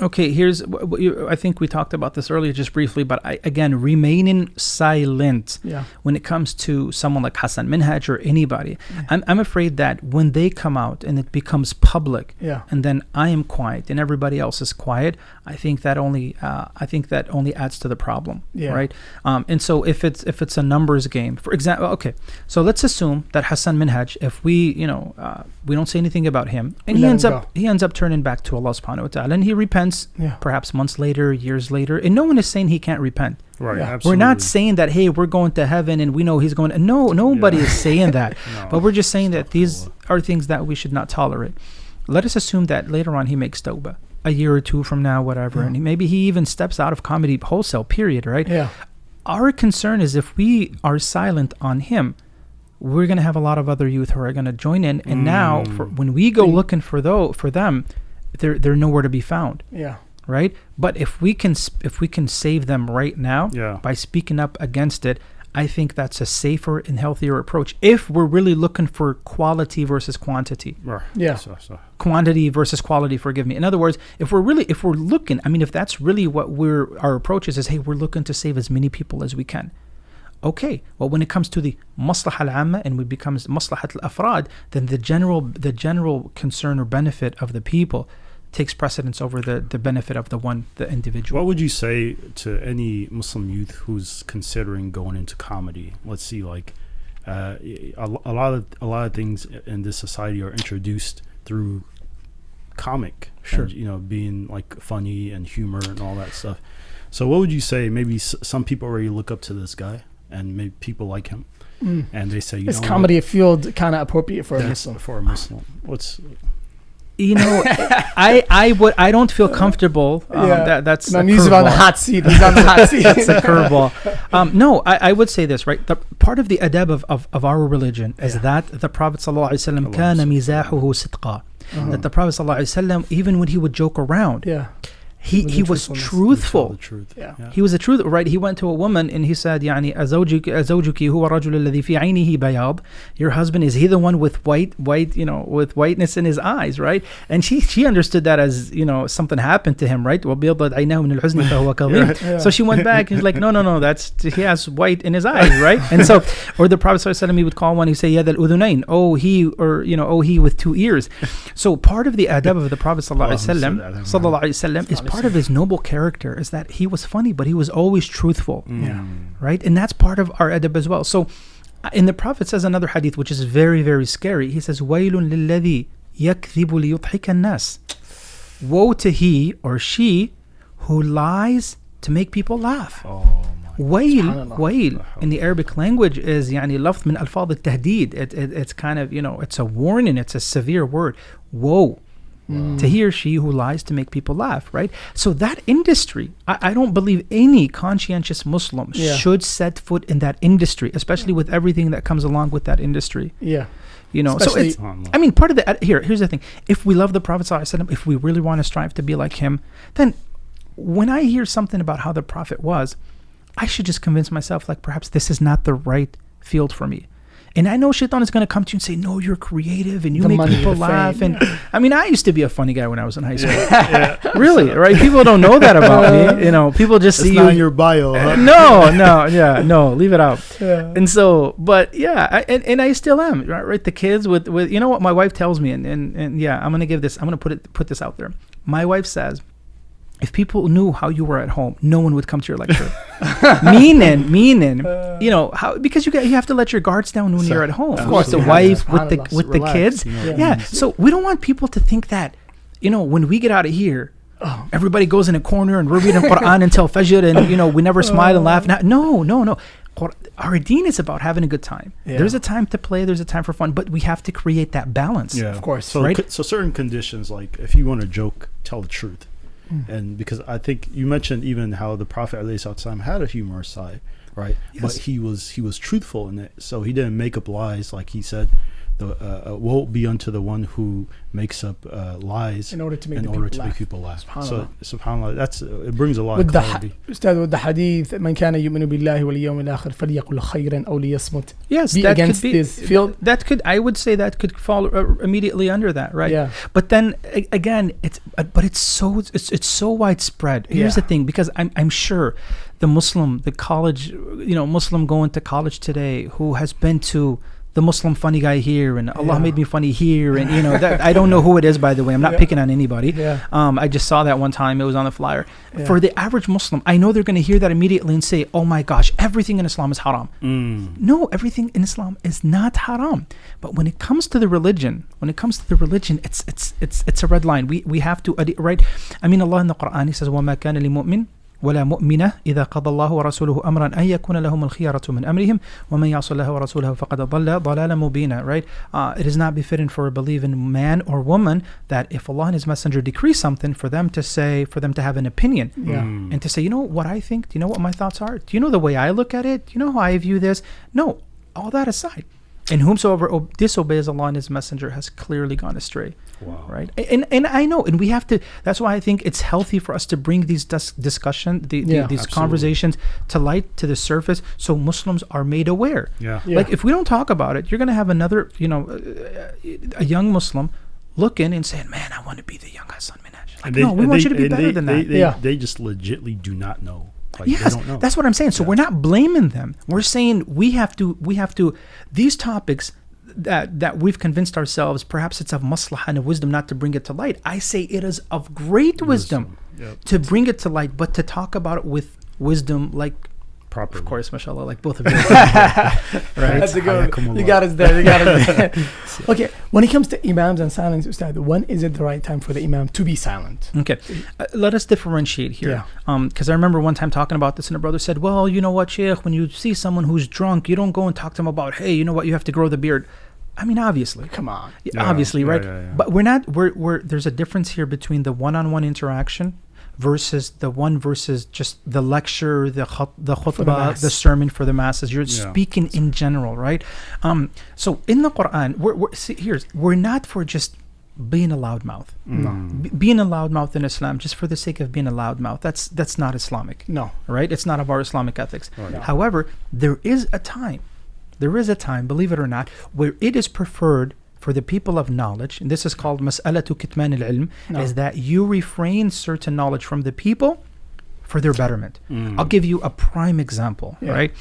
Okay, here's I think we talked about this earlier just briefly, but again, remaining silent Yeah. when it comes to someone like Hasan Minhaj or anybody. I'm afraid that when they come out and it becomes public, Yeah. and then I am quiet and everybody else is quiet, I think that only adds to the problem, Yeah. right? And so if it's a numbers game, for example, okay, so let's assume that Hasan Minhaj, if we don't say anything about him, and We he let him ends up turning back to Allah subhanahu wa ta'ala, and he repents Yeah. perhaps months later, years later, and no one is saying he can't repent. Right. Yeah. Absolutely. We're not saying that, hey, we're going to heaven and we know he's going. No, nobody is saying that. No. But we're just saying that these are things that we should not tolerate. Let us assume that later on he makes tawbah, a year or two from now, whatever, and maybe he even steps out of comedy wholesale, period, right? Yeah. Our concern is if we are silent on him, we're going to have a lot of other youth who are going to join in. And now when we go looking for them, they're nowhere to be found. Yeah. Right, but if we can save them right now Yeah. by speaking up against it, I think that's a safer and healthier approach. If we're really looking for quality versus quantity, Right. Yeah. So. quantity versus quality. Forgive me. In other words, if we're looking, I mean, if that's really what our approach is, hey, we're looking to save as many people as we can. Okay, well, when it comes to the maslaha al-amma and it becomes maslahat al-afrad, then the general concern or benefit of the people takes precedence over the benefit of the individual. What would you say to any Muslim youth who's considering going into comedy? Let's see, like a lot of things in this society are introduced through comic, Sure. and, being like funny and humor and all that stuff. So what would you say? Maybe some people already look up to this guy, and maybe people like him, and they say, Is comedy a field kind of appropriate for a Muslim? For a Muslim? What's I don't feel comfortable. That's no, a Youssef on the curveball. hot seat. He's on the hot seat. That's a curveball. No, I would say this, right? The part of the adab of our religion is that the Prophet ﷺ كان مزاحه صدقا. That the Prophet ﷺ, even when he would joke around, Yeah. he was truthful. the truth? Yeah. He was a truth, right? He went to a woman and he said, يعني أزوجك هو الرجل الذي في عينه بياض. Your husband, is he the one with white, with whiteness in his eyes, right? And she understood that as, something happened to him, right? وبيضت عيناه من الحزن فهو كظيم. Yeah. So she went back and she's like, no, he has white in his eyes, right? And so, or the Prophet ﷺ, he would call one, he'd say, يد الأذنين, he with two ears. So part of the adab of the Prophet ﷺ is part of his noble character is that he was funny, but he was always truthful, right? And that's part of our adab as well. So, and the Prophet says another hadith, which is very, very scary. He says, وَيْلٌ لِلَّذِي يَكْذِبُ لِيُضْحِكَ النَّاسِ. Woe to he or she who lies to make people laugh. Wail in the Arabic language is يعني لفظ من ألفاظ التهديد. It's kind of, it's a warning, it's a severe word. Woe to he or she who lies to make people laugh, right? So that industry, I don't believe any conscientious Muslim should set foot in that industry, especially with everything that comes along with that industry. Yeah. So Especially- it's, I mean, part of the, here's the thing. If we love the Prophet ﷺ, if we really want to strive to be like him, then when I hear something about how the Prophet was, I should just convince myself like perhaps this is not the right field for me. And I know shaitan is going to come to you and say, no, you're creative and you make people laugh. And I mean, I used to be a funny guy when I was in high school. Really, right? People don't know that about me. You know, people just see it's you. not in your bio, huh? No, leave it out. And so, but yeah, and I still am, right? The kids with you know what my wife tells me, and yeah, I'm going to put this out there. My wife says, if people knew how you were at home, no one would come to your lecture. meaning, you know, how, because you have to let your guards down when you're at home. Of course, the wife with the kids. Yeah. So we don't want people to think that, you know, when we get out of here, everybody goes in a corner and we're reading Quran until Fajr, and you know we never smile and laugh. No. Our deen is about having a good time. Yeah. There's a time to play, there's a time for fun, but we have to create that balance. Yeah, of course. So, right? So certain conditions, like if you want to joke, tell the truth. And because I think you mentioned even how the Prophet ﷺ had a humorous side, right? Yes. But he was truthful in it, so he didn't make up lies. Like he said, the woe be unto the one who makes up lies in order to make people laugh. So subhanallah, it brings a lot of clarity. With the hadith, من كان يؤمن بالله واليوم الآخر فليقل خيرا أو ليصمت. Yes, that could be this field. That could, I would say, that could fall immediately under that, right? Yeah. But then again, it's so widespread. Here's the thing, because I'm sure the Muslim going to college today who has been to the Muslim funny guy here, and Allah made me funny here, and you know that I don't know who it is, by the way. I'm not picking on anybody. I just saw that one time. It was on the flyer. For the average Muslim, I know they're going to hear that immediately and say, "Oh my gosh, everything in Islam is haram." No, everything in Islam is not haram. But when it comes to the religion, it's a red line. We have to, right? I mean, Allah in the Quran, He says, وَمَا كَانَ لِمُؤْمِنٍ ولا مؤمنة إذا قضى الله ورسوله أمرا أن يكون لهم الخيرة من أمرهم ومن يعص الله ورسوله فقد ضل ضلالا مبينا. Right? It is not befitting for a believing man or woman that if Allah and His Messenger decree something, for them to have an opinion, and to say, you know what I think, do you know what my thoughts are, do you know the way I look at it, do you know how I view this? No, all that aside. And whomsoever disobeys Allah and His Messenger has clearly gone astray. Wow. Right? And I know, and we have to, that's why I think it's healthy for us to bring these discussions, these conversations to light, to the surface, so Muslims are made aware. Like if we don't talk about it, you're going to have another, a young Muslim looking and saying, man, I want to be the young Hasan Minhaj. Like, no, we want you to be better than that. They just legitimately do not know. Like, yes, that's what I'm saying. So we're not blaming them. We're saying we have to these topics that we've convinced ourselves perhaps it's of maslahah and of wisdom not to bring it to light. I say it is of great wisdom to bring it to light, but to talk about it with wisdom, like properly. Of course, mashallah, like both of you. Right? That's a good one. You got us there. Okay, when it comes to imams and silence, Ustad, when is it the right time for the imam to be silent? Okay, let us differentiate here. Because I remember one time talking about this, and a brother said, well, you know what, Sheikh, when you see someone who's drunk, you don't go and talk to him about, hey, you know what, you have to grow the beard. I mean, obviously. Come on. Obviously, right? But there's a difference here between the one-on-one interaction versus just the lecture, the khutbah, the sermon for the masses. You're speaking in general, right? So in the Quran, we're not for just being a loudmouth. Being a loudmouth in Islam just for the sake of being a loudmouth, that's not Islamic. No. Right? It's not of our Islamic ethics. However, there is a time, believe it or not, where it is preferred for the people of knowledge, and this is called mas'alatu kitman al-ilm, is that you refrain certain knowledge from the people for their betterment. I'll give you a prime example, right?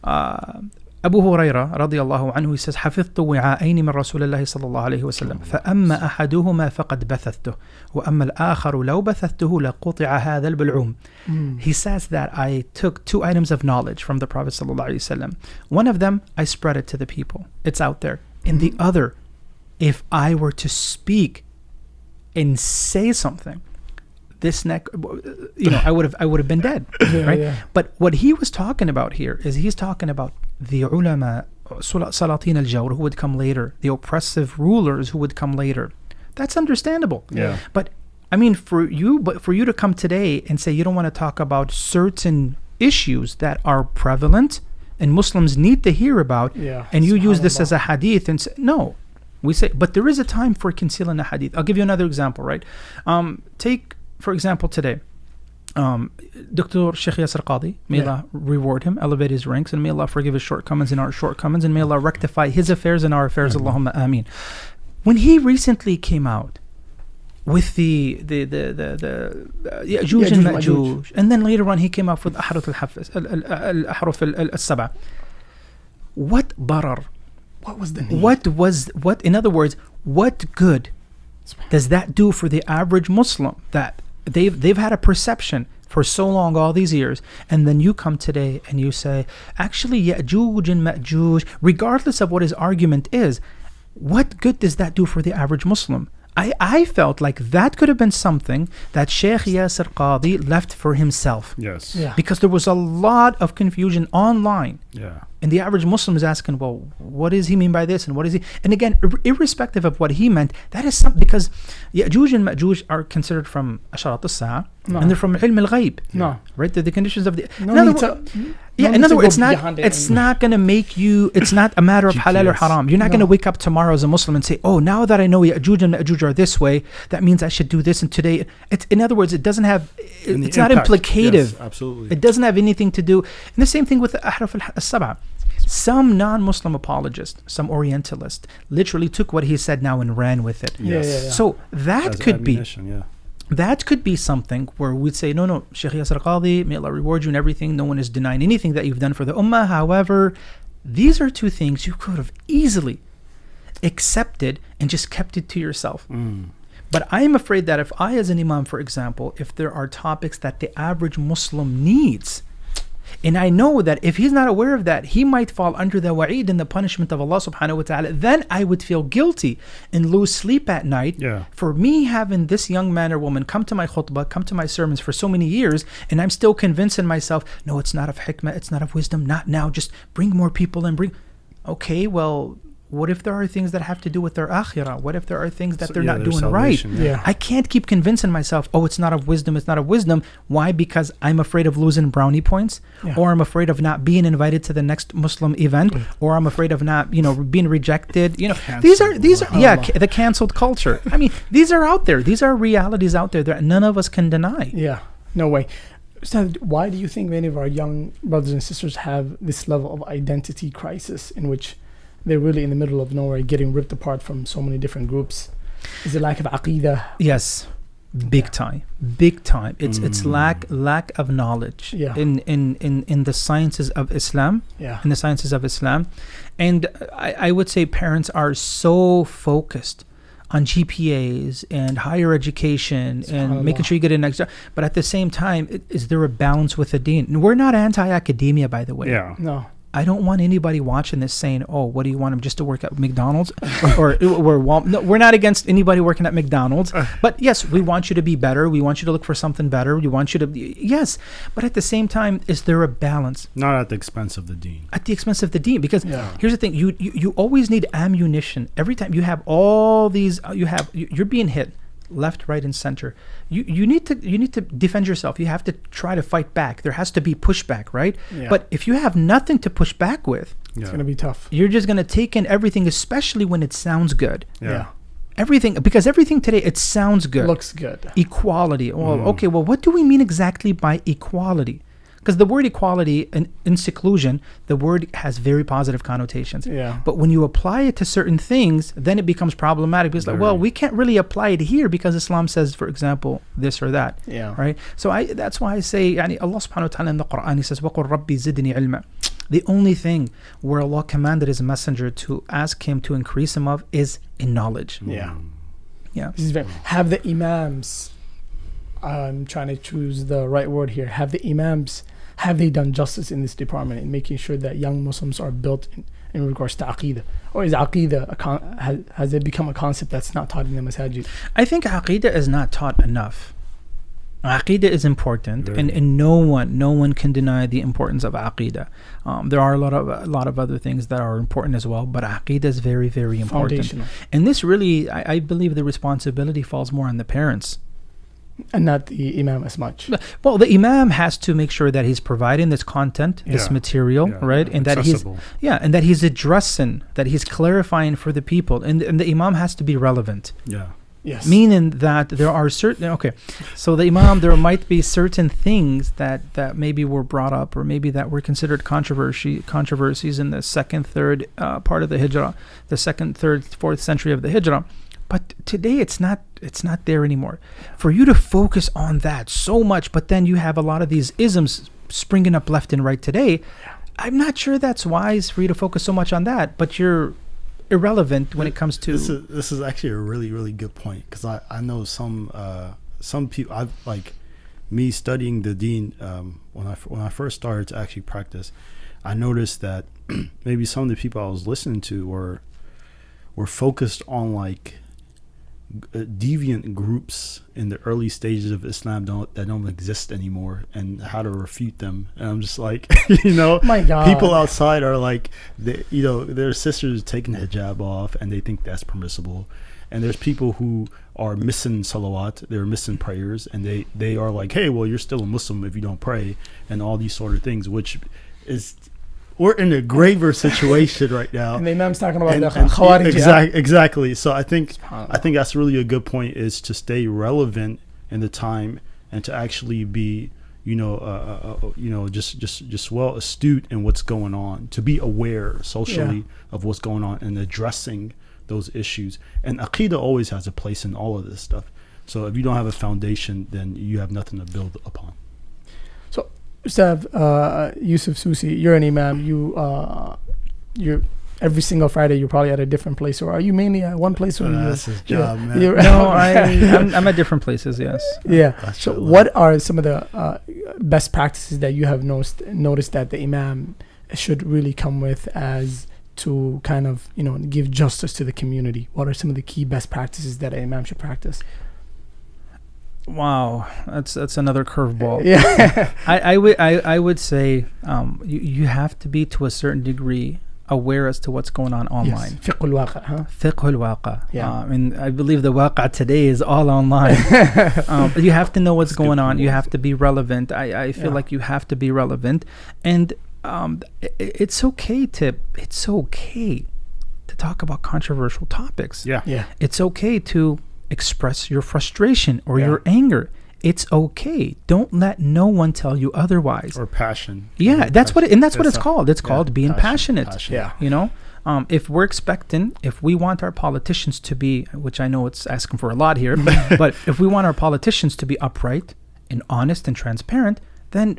Abu Hurairah radiyallahu anhu, he says, حفظت وعاءين من رسول الله صلى الله عليه وسلم فأما أحدهما فقد بثثته وأما الآخر لو بثثته لقطع هذا البلعوم. He says that I took 2 items of knowledge from the Prophet صلى الله عليه وسلم. One of them, I spread it to the people. It's out there. And the other, if I were to speak and say something, this neck, I would have been dead, right? But what he was talking about here is he's talking about the ulama, salatin al-jawr, who would come later, the oppressive rulers who would come later. That's understandable. But I mean, for you to come today and say you don't want to talk about certain issues that are prevalent and Muslims need to hear about, and you use this as a hadith and say, no. We say, but there is a time for concealing a hadith. I'll give you another example, right? Take, for example, today, Dr. Sheikh Yasser Qadi, may Allah reward him, elevate his ranks, and may Allah forgive his shortcomings and our shortcomings, and may Allah rectify his affairs and our affairs. Allahumma ameen. When he recently came out with the Ya'juj and Ma'juj, and then later on he came up with Ahruf al-Sab'a. What barar? What was the need? What in other words, what good does that do for the average Muslim that they've had a perception for so long, all these years, and then you come today and you say, actually, Ya'juj and Ma'juj, regardless of what his argument is, what good does that do for the average Muslim? I felt like that could have been something that Sheikh Yasser Qadi left for himself. Yes. Yeah. Because there was a lot of confusion online. Yeah. And the average Muslim is asking, well, what does he mean by this? And what is he? And again, irrespective of what he meant, that is something, because Ya'juj and Ma'juj are considered from Asharat al-Sa'a, and they're from Ilm al-Ghayb. No. Right? They're the conditions of the... In other words, it's not going to make you, it's not a matter of halal or haram. You're not going to wake up tomorrow as a Muslim and say, oh, now that I know Ya'juj and Ma'juj are this way, that means I should do this. And today, in other words, it doesn't have, it's not implicative. Yes, absolutely. It doesn't have anything to do. And the same thing with Ahruf al-Sab'a. Some non-Muslim apologist, some Orientalist, literally took what he said now and ran with it. Yes. So that As could be... yeah. That could be something where we'd say, no, Sheikh Yasser Qadi, may Allah reward you and everything. No one is denying anything that you've done for the Ummah. However, these are two things you could have easily accepted and just kept it to yourself. But I'm afraid that if I, as an Imam, for example, if there are topics that the average Muslim needs, and I know that if he's not aware of that, he might fall under the wa'id and the punishment of Allah subhanahu wa ta'ala, then I would feel guilty and lose sleep at night for me having this young man or woman come to my khutbah, come to my sermons for so many years, and I'm still convincing myself, no, it's not of hikmah, it's not of wisdom, not now, just bring more people and bring... Okay, well... What if there are things that have to do with their akhirah? What if there are things that they're not doing right? I can't keep convincing myself, oh, it's not of wisdom, it's not of wisdom. Why? Because I'm afraid of losing brownie points, or I'm afraid of not being invited to the next Muslim event, or I'm afraid of not, being rejected. These are the canceled culture. I mean, these are out there. These are realities out there that none of us can deny. Yeah, no way. So why do you think many of our young brothers and sisters have this level of identity crisis in which they're really in the middle of nowhere, getting ripped apart from so many different groups? Is it lack of aqidah? Yes, big time. It's lack of knowledge in the sciences of Islam. In the sciences of Islam, and I would say parents are so focused on GPAs and higher education and making sure you get an extra. But at the same time, is there a balance with the Deen? And we're not anti-academia, by the way. No. I don't want anybody watching this saying, oh, what do you want him just to work at McDonald's? We're not against anybody working at McDonald's. But yes, we want you to be better. We want you to look for something better. We want you to yes. But at the same time, is there a balance? Not at the expense of the Deen. At the expense of the Deen. Because here's the thing. You always need ammunition. Every time you have all these, you're being hit left, right, and center. You need to defend yourself. You have to try to fight back. There has to be pushback, right? But if you have nothing to push back with, it's going to be tough. You're just going to take in everything, especially when it sounds good. Everything, because everything today, it sounds good. Looks good. Equality. Well, okay, well, what do we mean exactly by equality? Because the word equality in seclusion, the word has very positive connotations. But when you apply it to certain things, then it becomes problematic. It's like, well, we can't really apply it here because Islam says, for example, this or that. Right? So that's why I say, Allah subhanahu wa ta'ala in the Quran, He says, وَقُلْ رَبِّ زِدْنِي عِلْمًا. The only thing where Allah commanded His messenger to ask him to increase him of is in knowledge. This is have the Imams, I'm trying to choose the right word here, have the Imams, have they done justice in this department in making sure that young Muslims are built in regards to aqidah? Or is aqidah, has it become a concept that's not taught in the masajid? I think aqidah is not taught enough. Aqidah is important, and no one can deny the importance of aqidah. There are a lot of other things that are important as well, but aqidah is very, very important. And this really, I believe the responsibility falls more on the parents. And not the Imam as much. Well, the Imam has to make sure that he's providing this content, this material, right? And accessible. that he's addressing, that he's clarifying for the people. And the Imam has to be relevant. Yes. Meaning that there are certain, okay, so the Imam, there might be certain things that maybe were brought up, or maybe that were considered controversies in the second, third part of the Hijrah, the second, third, fourth century of the Hijrah. But today it's not there anymore. For you to focus on that so much, but then you have a lot of these isms springing up left and right today. I'm not sure that's wise for you to focus so much on that, but you're irrelevant when it comes to... This is actually a really, really good point, because I know some people, I've like me studying the Deen, when I first started to actually practice, I noticed that maybe some of the people I was listening to were focused on like deviant groups in the early stages of Islam that don't exist anymore, and how to refute them. And I'm just like, My God. people outside are like, their sisters taking hijab off and they think that's permissible. And there's people who are missing salawat, they're missing prayers, and they are like, hey, well, you're still a Muslim if you don't pray, and all these sort of things, which is... We're in a graver situation right now. And the Imam's talking about the Khawarij. Exactly. So I think that's really a good point, is to stay relevant in the time and to actually be, just well astute in what's going on, to be aware socially of what's going on and addressing those issues. And Aqidah always has a place in all of this stuff. So if you don't have a foundation, then you have nothing to build upon. Ustad, Youssef Soussi, you're an Imam. You're every single Friday. You're probably at a different place, or are you mainly at one place? Or That's his job, man. No, I'm at different places. Yes. Yeah. So, what are some of the best practices that you have noticed that the Imam should really come with, as to kind of give justice to the community? What are some of the key best practices that an Imam should practice? Wow, that's another curveball. Yeah. I would say you have to be, to a certain degree, aware as to what's going on online. Fiqh al-waqa, huh? Fiqh al-waqa. Yeah. And I believe the waqa today is all online. You have to know what's going on. You have to be relevant. I feel like you have to be relevant, and it's okay to talk about controversial topics. Yeah. It's okay to express your frustration or your anger. It's okay. Don't let no one tell you otherwise. Or passion. Yeah, that's what it's called. It's called being passionate. Yeah. If we're expecting, if we want our politicians to be, which I know it's asking for a lot here, but if we want our politicians to be upright and honest and transparent, then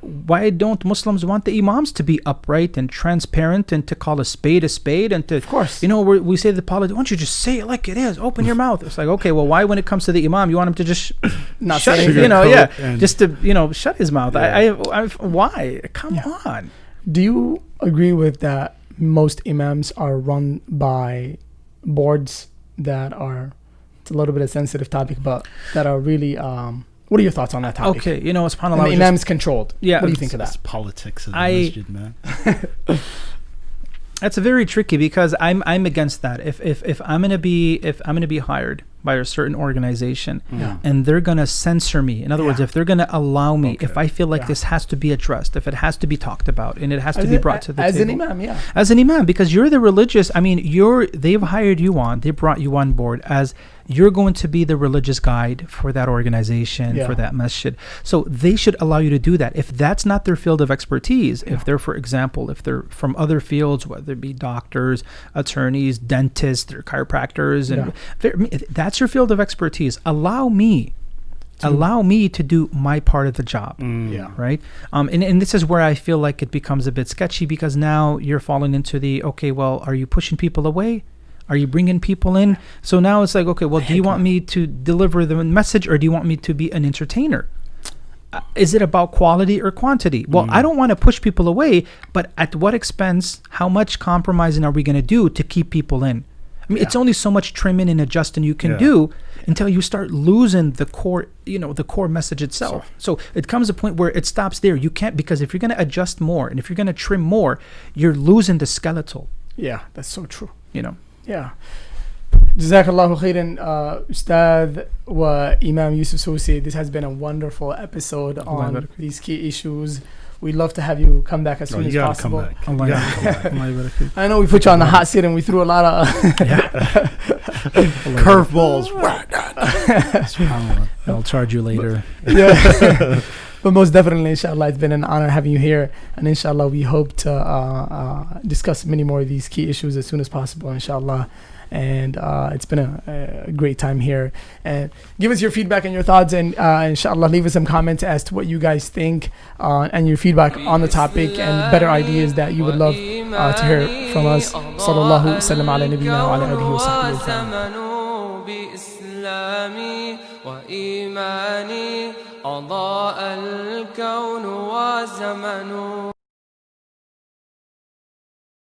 why don't Muslims want the Imams to be upright and transparent, and to call a spade, and to, of course, we say to the politicians, why don't you just say it like it is, open your mouth. It's like, okay, well, why when it comes to the Imam you want him to just not shut say it, just to shut his mouth? Yeah. Why? Come on. Do you agree with that? Most Imams are run by boards that are, it's a little bit of a sensitive topic, but that are really what are your thoughts on that topic? Okay, subhanAllah. The Imam's controlled. Yeah. What do you think of that? It's politics of the Masjid, man. That's very tricky, because I'm against that. If I'm gonna be hired by a certain organization, and they're gonna censor me, in other words, if they're gonna allow me, if I feel like this has to be addressed, if it has to be talked about, and it has to be brought to the table. As an Imam, because you're the religious. They've hired you on. They brought you on board as you're going to be the religious guide for that organization, for that masjid. So they should allow you to do that. If that's not their field of expertise, if they're, for example, if they're from other fields, whether it be doctors, attorneys, dentists, or chiropractors, and that's your field of expertise, allow me to do my part of the job. Right? And this is where I feel like it becomes a bit sketchy, because now you're falling into the, okay, well, are you pushing people away? Are you bringing people in? So now it's like, okay, well, do you want me to deliver the message, or do you want me to be an entertainer? Is it about quality or quantity? Well, I don't want to push people away, but at what expense? How much compromising are we going to do to keep people in? It's only so much trimming and adjusting you can do until you start losing the core, the core message itself. So it comes a point where it stops there. You can't, because if you're going to adjust more and if you're going to trim more, you're losing the skeletal. Yeah, that's so true. Yeah. Jazakallahu khairan, Ustad wa Imam Youssef Soussi. This has been a wonderful episode on these key issues. We'd love to have you come back as soon as possible. Come back. I know we put you on the hot seat and we threw a lot of Curveballs. SubhanAllah. I'll charge you later. Yeah. But most definitely, inshallah, it's been an honor having you here. And inshallah, we hope to discuss many more of these key issues as soon as possible, inshallah. And it's been a great time here. And give us your feedback and your thoughts, and inshallah, leave us some comments as to what you guys think and your feedback on the topic and better ideas that you would love to hear from us. Sallallahu sallam ala nabiyyina wa ala alihi wa sahbihi. أضاء الكون وزمن